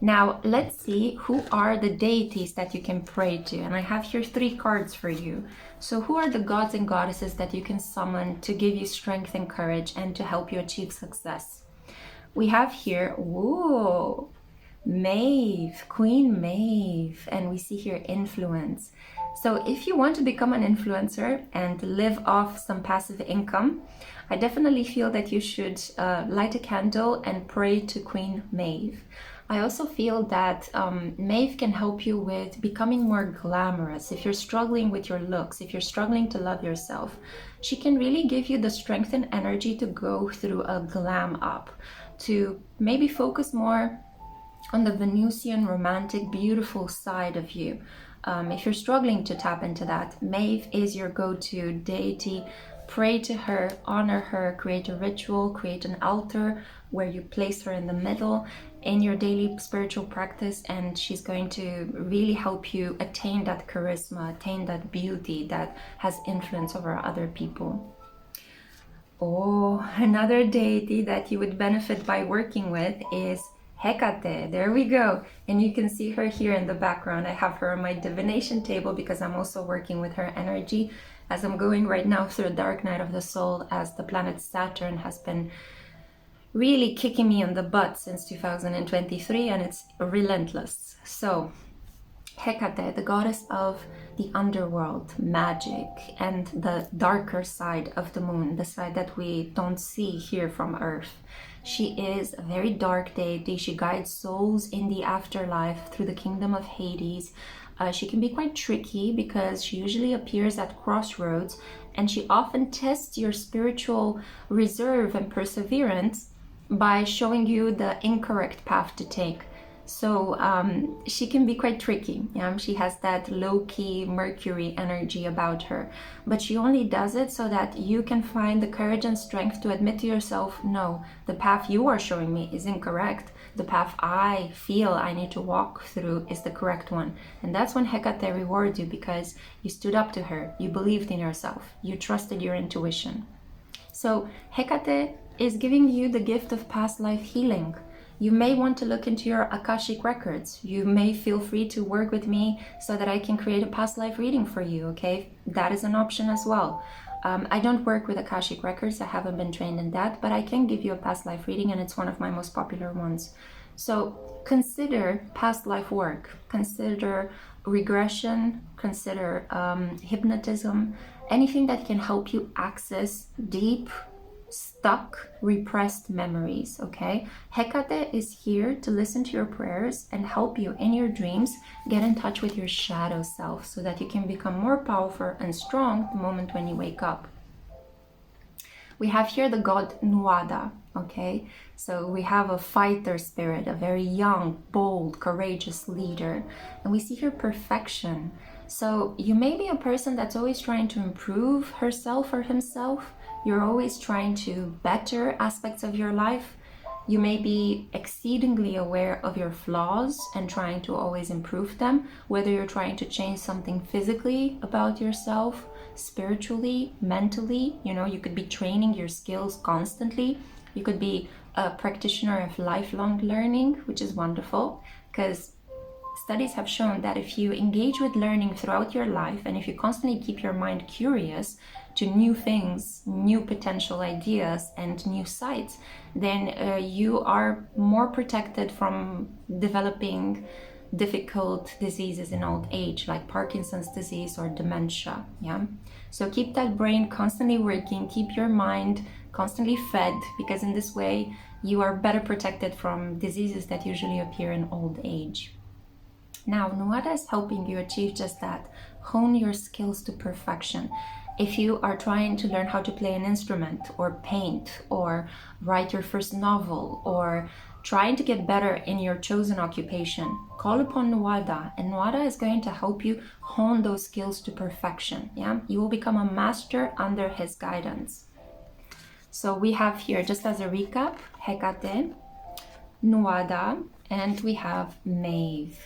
Now, let's see who are the deities that you can pray to. And I have here 3 cards for you. So who are the gods and goddesses that you can summon to give you strength and courage and to help you achieve success? We have here, whoa, Maeve, Queen Maeve. And we see here influence. So if you want to become an influencer and live off some passive income, I definitely feel that you should light a candle and pray to Queen Maeve. I also feel that Maeve can help you with becoming more glamorous. If you're struggling with your looks, if you're struggling to love yourself, she can really give you the strength and energy to go through a glam up, to maybe focus more on the Venusian, romantic, beautiful side of you. If you're struggling to tap into that, Maeve is your go-to deity. Pray to her, honor her, create a ritual, create an altar where you place her in the middle in your daily spiritual practice, and she's going to really help you attain that charisma, attain that beauty that has influence over other people. Oh, another deity that you would benefit by working with is Hecate. There we go. And you can see her here in the background. I have her on my divination table because I'm also working with her energy as I'm going right now through a dark night of the soul, as the planet Saturn has been really kicking me in the butt since 2023, and it's relentless. So Hecate, the goddess of the underworld, magic, and the darker side of the moon, the side that we don't see here from Earth. She is a very dark deity. She guides souls in the afterlife through the kingdom of Hades. She can be quite tricky because she usually appears at crossroads, and she often tests your spiritual reserve and perseverance by showing you the incorrect path to take. So she can be quite tricky. She has that low-key Mercury energy about her, but she only does it so that you can find the courage and strength to admit to yourself, no, the path you are showing me is incorrect. The path I feel I need to walk through is the correct one. And that's when Hecate rewards you, because you stood up to her, you believed in yourself, you trusted your intuition. So Hecate is giving you the gift of past life healing. You may want to look into your Akashic records. You may feel free to work with me so that I can create a past life reading for you, okay? That is an option as well. I don't work with Akashic records. I haven't been trained in that, but I can give you a past life reading, and it's one of my most popular ones. So consider past life work. Consider regression. Consider hypnotism. Anything that can help you access deep stuck, repressed memories, okay? Hecate is here to listen to your prayers and help you in your dreams get in touch with your shadow self so that you can become more powerful and strong the moment when you wake up. We have here the god Nuada, okay? So we have a fighter spirit, a very young, bold, courageous leader. And we see here perfection. So you may be a person that's always trying to improve herself or himself. You're always trying to better aspects of your life. You may be exceedingly aware of your flaws and trying to always improve them, whether you're trying to change something physically about yourself, spiritually, mentally. You know, you could be training your skills constantly. You could be a practitioner of lifelong learning, which is wonderful, because studies have shown that if you engage with learning throughout your life and if you constantly keep your mind curious to new things, new potential ideas and new sights, then you are more protected from developing difficult diseases in old age, like Parkinson's disease or dementia. Yeah, so keep that brain constantly working, keep your mind constantly fed, because in this way you are better protected from diseases that usually appear in old age. Now, Nuada is helping you achieve just that. Hone your skills to perfection. If you are trying to learn how to play an instrument or paint or write your first novel or trying to get better in your chosen occupation, call upon Nuada, and Nuada is going to help you hone those skills to perfection. Yeah, you will become a master under his guidance. So we have here, just as a recap, Hecate, Nuada, and we have Maeve.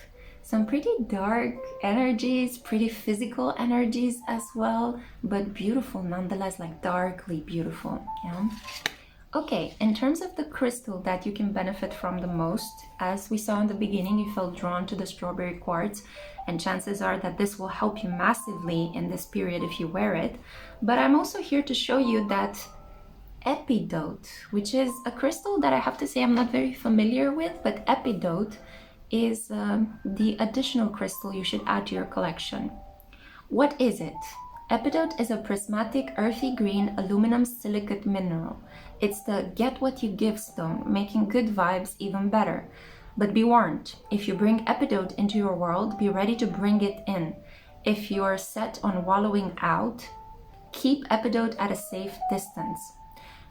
Some pretty dark energies, pretty physical energies as well, but beautiful nonetheless, like darkly beautiful. Yeah. Okay, in terms of the crystal that you can benefit from the most, as we saw in the beginning, you felt drawn to the strawberry quartz, and chances are that this will help you massively in this period if you wear it. But I'm also here to show you that epidote, which is a crystal that I have to say I'm not very familiar with, but epidote is the additional crystal you should add to your collection. What is it? Epidote is a prismatic earthy green aluminum silicate mineral. It's the get what you give stone, making good vibes even better. But be warned, if you bring epidote into your world, be ready to bring it in. If you're set on wallowing out, keep epidote at a safe distance.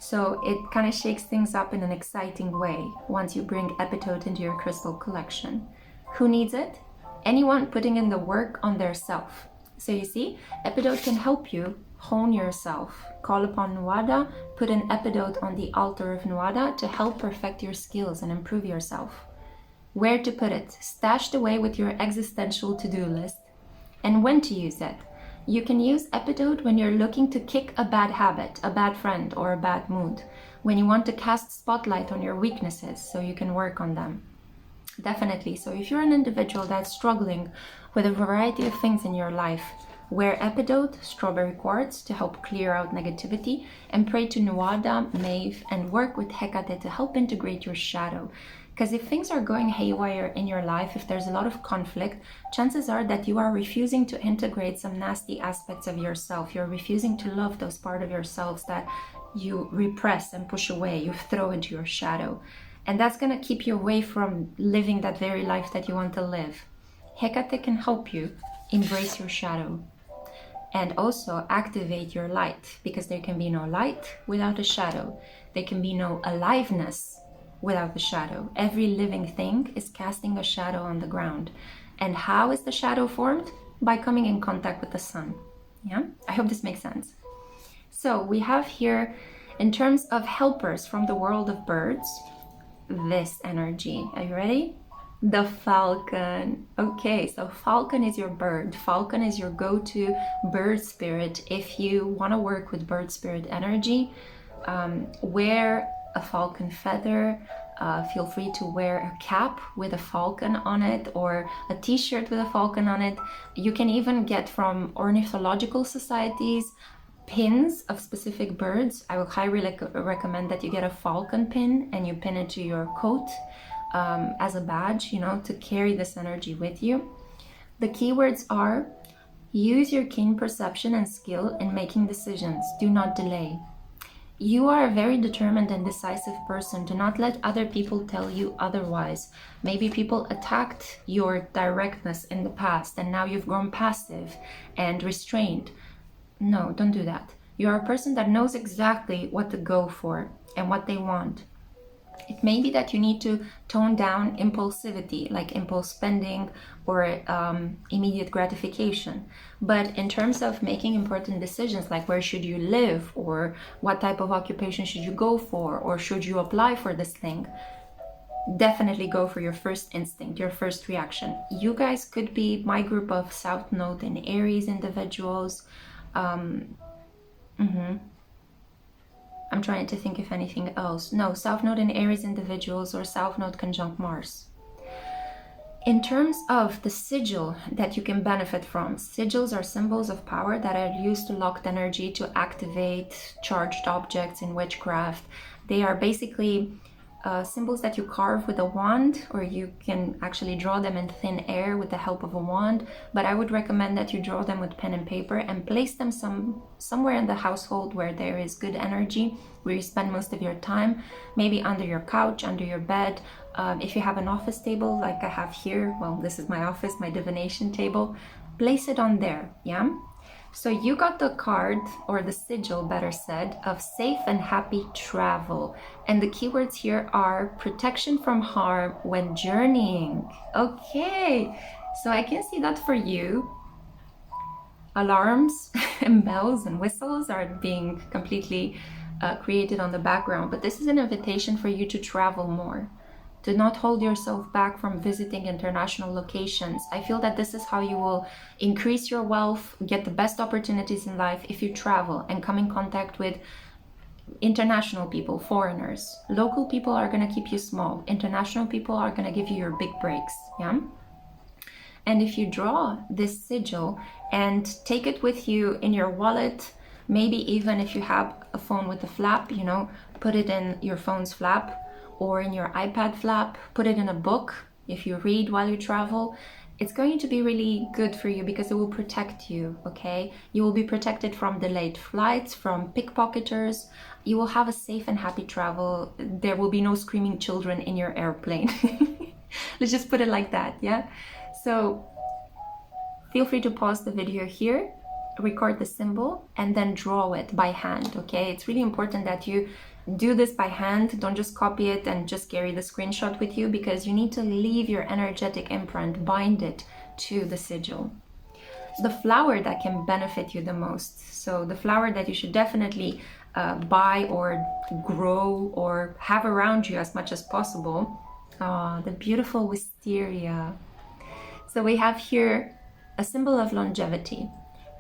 So it kind of shakes things up in an exciting way once you bring epidote into your crystal collection. Who needs it? Anyone putting in the work on their self. So you see, epidote can help you hone yourself. Call upon Nuada, put an epidote on the altar of Nuada to help perfect your skills and improve yourself. Where to put it? Stashed away with your existential to-do list. And when to use it? You can use epidote when you're looking to kick a bad habit, a bad friend, or a bad mood. When you want to cast spotlight on your weaknesses so you can work on them. Definitely. So if you're an individual that's struggling with a variety of things in your life, wear epidote, strawberry quartz to help clear out negativity, and pray to Nuada, Maeve, and work with Hecate to help integrate your shadow. Because if things are going haywire in your life, if there's a lot of conflict, chances are that you are refusing to integrate some nasty aspects of yourself. You're refusing to love those parts of yourselves that you repress and push away, you throw into your shadow. And that's going to keep you away from living that very life that you want to live. Hecate can help you embrace your shadow and also activate your light, because there can be no light without a shadow. There can be no aliveness without the shadow. Every living thing is casting a shadow on the ground. And how is the shadow formed? By coming in contact with the sun. Yeah, I hope this makes sense. So we have here, in terms of helpers from the world of birds, this energy. Are you ready? The falcon. Okay, so falcon is your bird. Falcon is your go-to bird spirit. If you want to work with bird spirit energy, wear a falcon feather. Feel free to wear a cap with a falcon on it, or a t-shirt with a falcon on it. You can even get from ornithological societies pins of specific birds. I would highly recommend that you get a falcon pin and you pin it to your coat as a badge, you know, to carry this energy with you. The keywords are: use your keen perception and skill in making decisions. Do not delay. You are a very determined and decisive person. Do not let other people tell you otherwise. Maybe people attacked your directness in the past and now you've grown passive and restrained. No, don't do that. You're a person that knows exactly what to go for and what they want. It may be that you need to tone down impulsivity, like impulse spending or immediate gratification. But in terms of making important decisions, like where should you live, or what type of occupation should you go for, or should you apply for this thing, definitely go for your first instinct, your first reaction. You guys could be my group of South Node and Aries individuals. I'm trying to think if anything else. No, South Node and Aries individuals or South Node conjunct Mars. In terms of the sigil that you can benefit from, sigils are symbols of power that are used to lock energy, to activate charged objects in witchcraft. They are basically symbols that you carve with a wand, or you can actually draw them in thin air with the help of a wand, but I would recommend that you draw them with pen and paper and place them somewhere in the household where there is good energy, where you spend most of your time, maybe under your couch, under your bed. If you have an office table like I have here, well, this is my office, my divination table, place it on there, yeah? So you got the card, or the sigil better said, of safe and happy travel. And the keywords here are protection from harm when journeying. Okay, so I can see that for you. Alarms and bells and whistles are being completely created on the background. But this is an invitation for you to travel more. Do not hold yourself back from visiting international locations. I feel that this is how you will increase your wealth, get the best opportunities in life if you travel and come in contact with international people, foreigners. Local people are going to keep you small. International people are going to give you your big breaks, yeah? And if you draw this sigil and take it with you in your wallet, maybe even if you have a phone with a flap, you know, put it in your phone's flap, or in your iPad flap, put it in a book if you read while you travel. It's going to be really good for you because it will protect you, okay? You will be protected from delayed flights, from pickpocketers. You will have a safe and happy travel. There will be no screaming children in your airplane. Let's just put it like that, yeah? So feel free to pause the video here, record the symbol, and then draw it by hand, okay? It's really important that you do this by hand. Don't just copy it and just carry the screenshot with you, because you need to leave your energetic imprint, bind it to the sigil. The flower that can benefit you the most, so the flower that you should definitely buy or grow or have around you as much as possible, the beautiful wisteria. So we have here a symbol of longevity.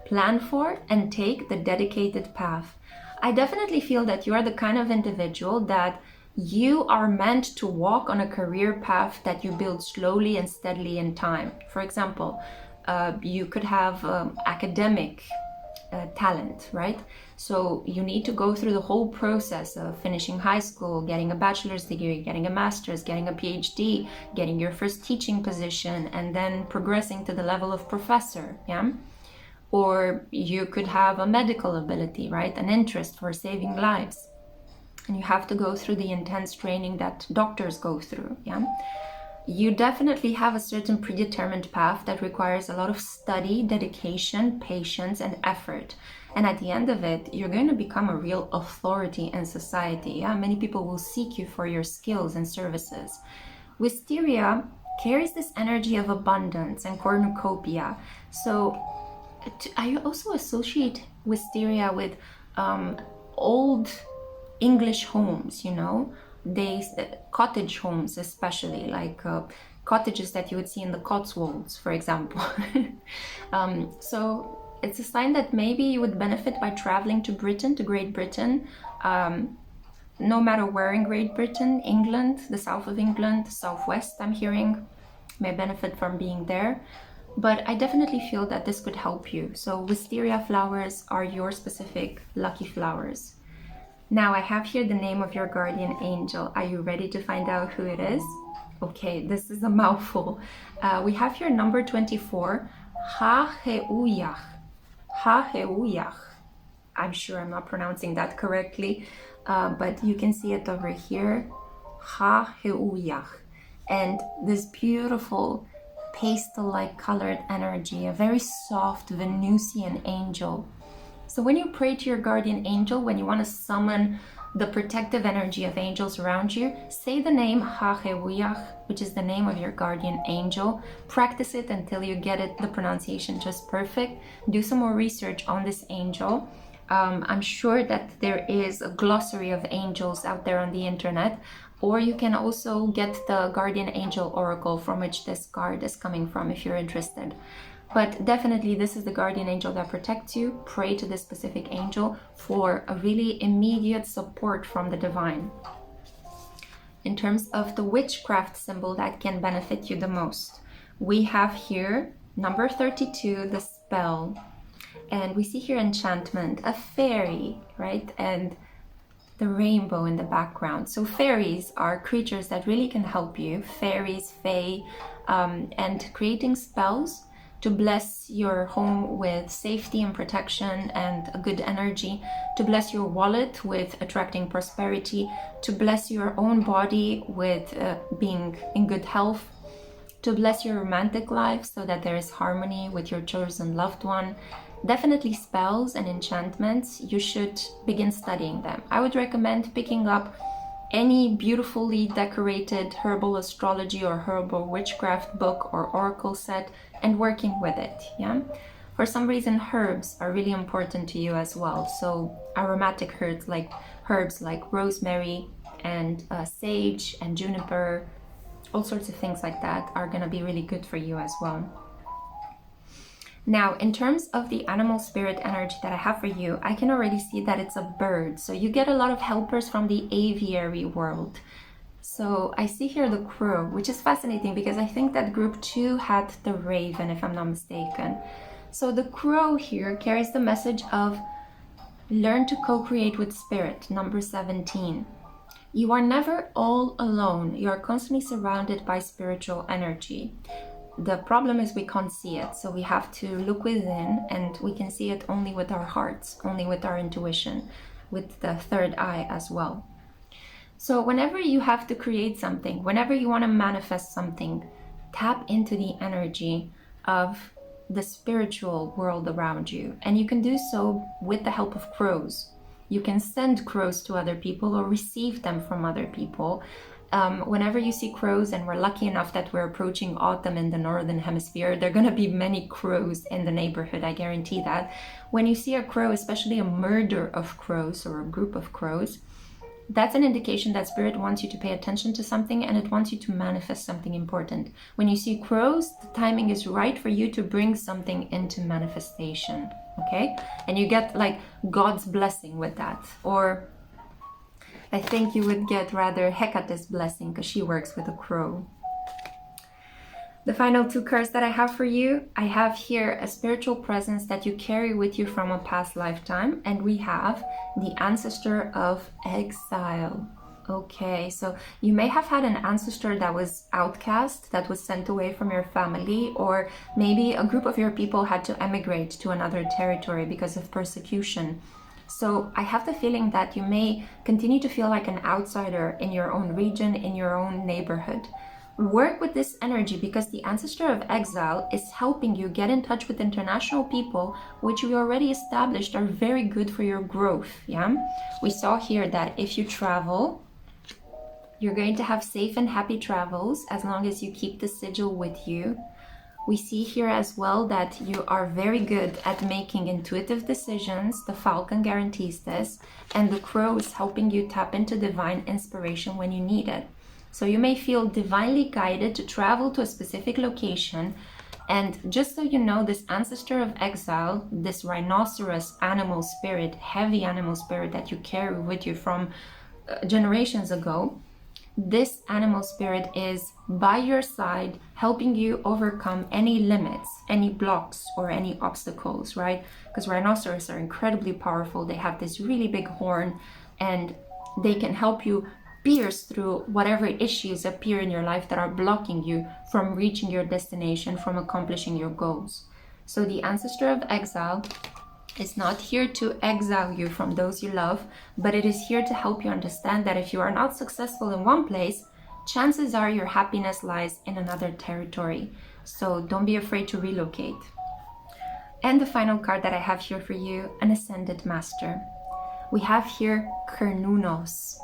Plan for and take the dedicated path. I definitely feel that you are the kind of individual that you are meant to walk on a career path that you build slowly and steadily in time. For example, you could have academic talent, right? So you need to go through the whole process of finishing high school, getting a bachelor's degree, getting a master's, getting a PhD, getting your first teaching position, and then progressing to the level of professor, yeah? Or you could have a medical ability, right? An interest for saving lives. And you have to go through the intense training that doctors go through, yeah? You definitely have a certain predetermined path that requires a lot of study, dedication, patience, and effort. And at the end of it, you're going to become a real authority in society, yeah? Many people will seek you for your skills and services. Wisteria carries this energy of abundance and cornucopia. So I also associate wisteria with old English homes, you know, cottage homes especially, like cottages that you would see in the Cotswolds, for example. So it's a sign that maybe you would benefit by traveling to Britain, to Great Britain, no matter where in Great Britain, England, the south of England, the southwest, I'm hearing, may benefit from being there. But I definitely feel that this could help you. So wisteria flowers are your specific lucky flowers. Now I have here the name of your guardian angel. Are you ready to find out who it is? Okay, this is a mouthful. We have here number 24, Ha-Heuyach. Ha-Heuyach. I'm sure I'm not pronouncing that correctly, but you can see it over here. Ha-heuyach. And this beautiful pastel-like colored energy, a very soft Venusian angel. So when you pray to your guardian angel, when you want to summon the protective energy of angels around you, say the name Ha-heuyach, which is the name of your guardian angel. Practice it until you get it, the pronunciation just perfect. Do some more research on this angel. I'm sure that there is a glossary of angels out there on the internet, or you can also get the guardian angel oracle from which this card is coming from if you're interested. But definitely this is the guardian angel that protects you. Pray to this specific angel for a really immediate support from the divine. In terms of the witchcraft symbol that can benefit you the most, we have here number 32, the spell. And we see here enchantment, a fairy, right? And the rainbow in the background. So fairies are creatures that really can help you. Fairies, fae, and creating spells to bless your home with safety and protection and a good energy, to bless your wallet with attracting prosperity, to bless your own body with being in good health, to bless your romantic life so that there is harmony with your chosen loved one. Definitely spells and enchantments, you should begin studying them. I would recommend picking up any beautifully decorated herbal astrology or herbal witchcraft book or oracle set and working with it. Yeah, for some reason herbs are really important to you as well. So aromatic herbs like rosemary and sage and juniper, all sorts of things like that are going to be really good for you as well. Now, in terms of the animal spirit energy that I have for you, I can already see that it's a bird. So you get a lot of helpers from the aviary world. So I see here the crow, which is fascinating because I think that group 2 had the raven, if I'm not mistaken. So the crow here carries the message of learn to co-create with spirit, number 17. You are never all alone. You are constantly surrounded by spiritual energy. The problem is we can't see it, so we have to look within, and we can see it only with our hearts, only with our intuition, with the third eye as well. So whenever you have to create something, whenever you want to manifest something, tap into the energy of the spiritual world around you. And you can do so with the help of crows. You can send crows to other people or receive them from other people. Whenever you see crows, and we're lucky enough that we're approaching autumn in the northern hemisphere, there are going to be many crows in the neighborhood, I guarantee that. When you see a crow, especially a murder of crows or a group of crows, that's an indication that spirit wants you to pay attention to something, and it wants you to manifest something important. When you see crows, the timing is right for you to bring something into manifestation, okay? And you get like God's blessing with that. Or I think you would get rather Hecate's blessing because she works with a crow. The final 2 cards that I have for you, I have here a spiritual presence that you carry with you from a past lifetime, and we have the ancestor of exile. Okay, so you may have had an ancestor that was outcast, that was sent away from your family, or maybe a group of your people had to emigrate to another territory because of persecution. So I have the feeling that you may continue to feel like an outsider in your own region, in your own neighborhood. Work with this energy because the ancestor of exile is helping you get in touch with international people, which we already established are very good for your growth. Yeah, we saw here that if you travel, you're going to have safe and happy travels as long as you keep the sigil with you. We see here as well that you are very good at making intuitive decisions. The falcon guarantees this, and the crow is helping you tap into divine inspiration when you need it. So you may feel divinely guided to travel to a specific location. And just so you know, this ancestor of exile, this rhinoceros animal spirit, heavy animal spirit that you carry with you from generations ago, this animal spirit is by your side, helping you overcome any limits, any blocks, or any obstacles, right? Because rhinoceros are incredibly powerful. They have this really big horn, and they can help you pierce through whatever issues appear in your life that are blocking you from reaching your destination, from accomplishing your goals. So the ancestor of exile It's not here to exile you from those you love, but it is here to help you understand that if you are not successful in one place, chances are your happiness lies in another territory. So don't be afraid to relocate. And the final card that I have here for you, an Ascended Master. We have here Carnunos.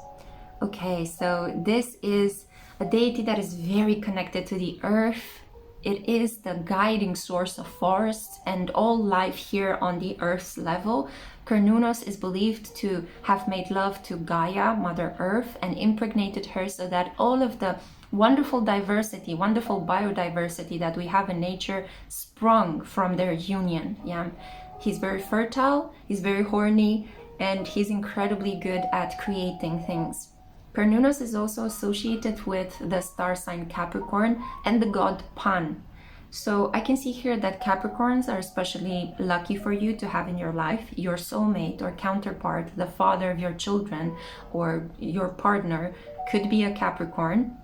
Okay, so this is a deity that is very connected to the earth. It is the guiding source of forests and all life here on the earth's level. Carnunos is believed to have made love to Gaia, Mother Earth, and impregnated her so that all of the wonderful diversity, wonderful biodiversity that we have in nature sprung from their union. Yeah, he's very fertile, he's very horny, and he's incredibly good at creating things. Carnunos is also associated with the star sign Capricorn and the god Pan. So I can see here that Capricorns are especially lucky for you to have in your life. Your soulmate or counterpart, the father of your children, or your partner could be a Capricorn.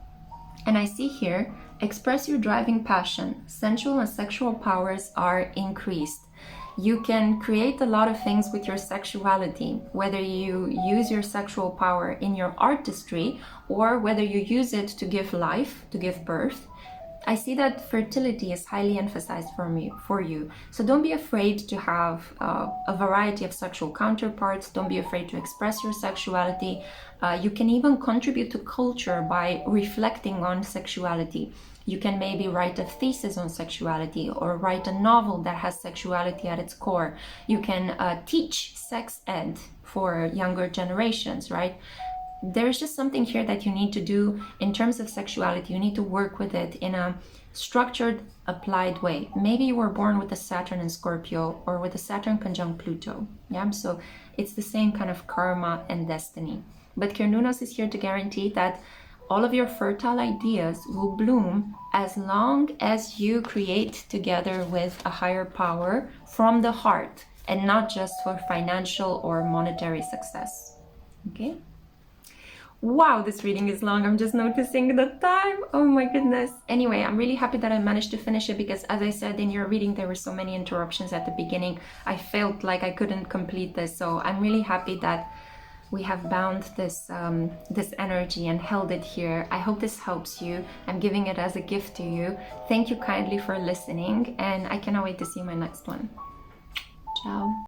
And I see here, express your driving passion. Sensual and sexual powers are increased. You can create a lot of things with your sexuality, whether you use your sexual power in your artistry or whether you use it to give life, to give birth. I see that fertility is highly emphasized for you. So don't be afraid to have a variety of sexual counterparts. Don't be afraid to express your sexuality. You can even contribute to culture by reflecting on sexuality. You can maybe write a thesis on sexuality or write a novel that has sexuality at its core. You can teach sex ed for younger generations, right? There's just something here that you need to do in terms of sexuality. You need to work with it in a structured, applied way. Maybe you were born with a Saturn in Scorpio or with a Saturn conjunct Pluto. Yeah, so it's the same kind of karma and destiny. But Carnunos is here to guarantee that all of your fertile ideas will bloom as long as you create together with a higher power from the heart and not just for financial or monetary success. Okay? Wow, this reading is long. I'm just noticing the time. Oh my goodness. Anyway, I'm really happy that I managed to finish it because, as I said in your reading, there were so many interruptions at the beginning. I felt like I couldn't complete this. So I'm really happy that we have bound this this energy and held it here. I hope this helps you. I'm giving it as a gift to you. Thank you kindly for listening, and I cannot wait to see my next one. Ciao.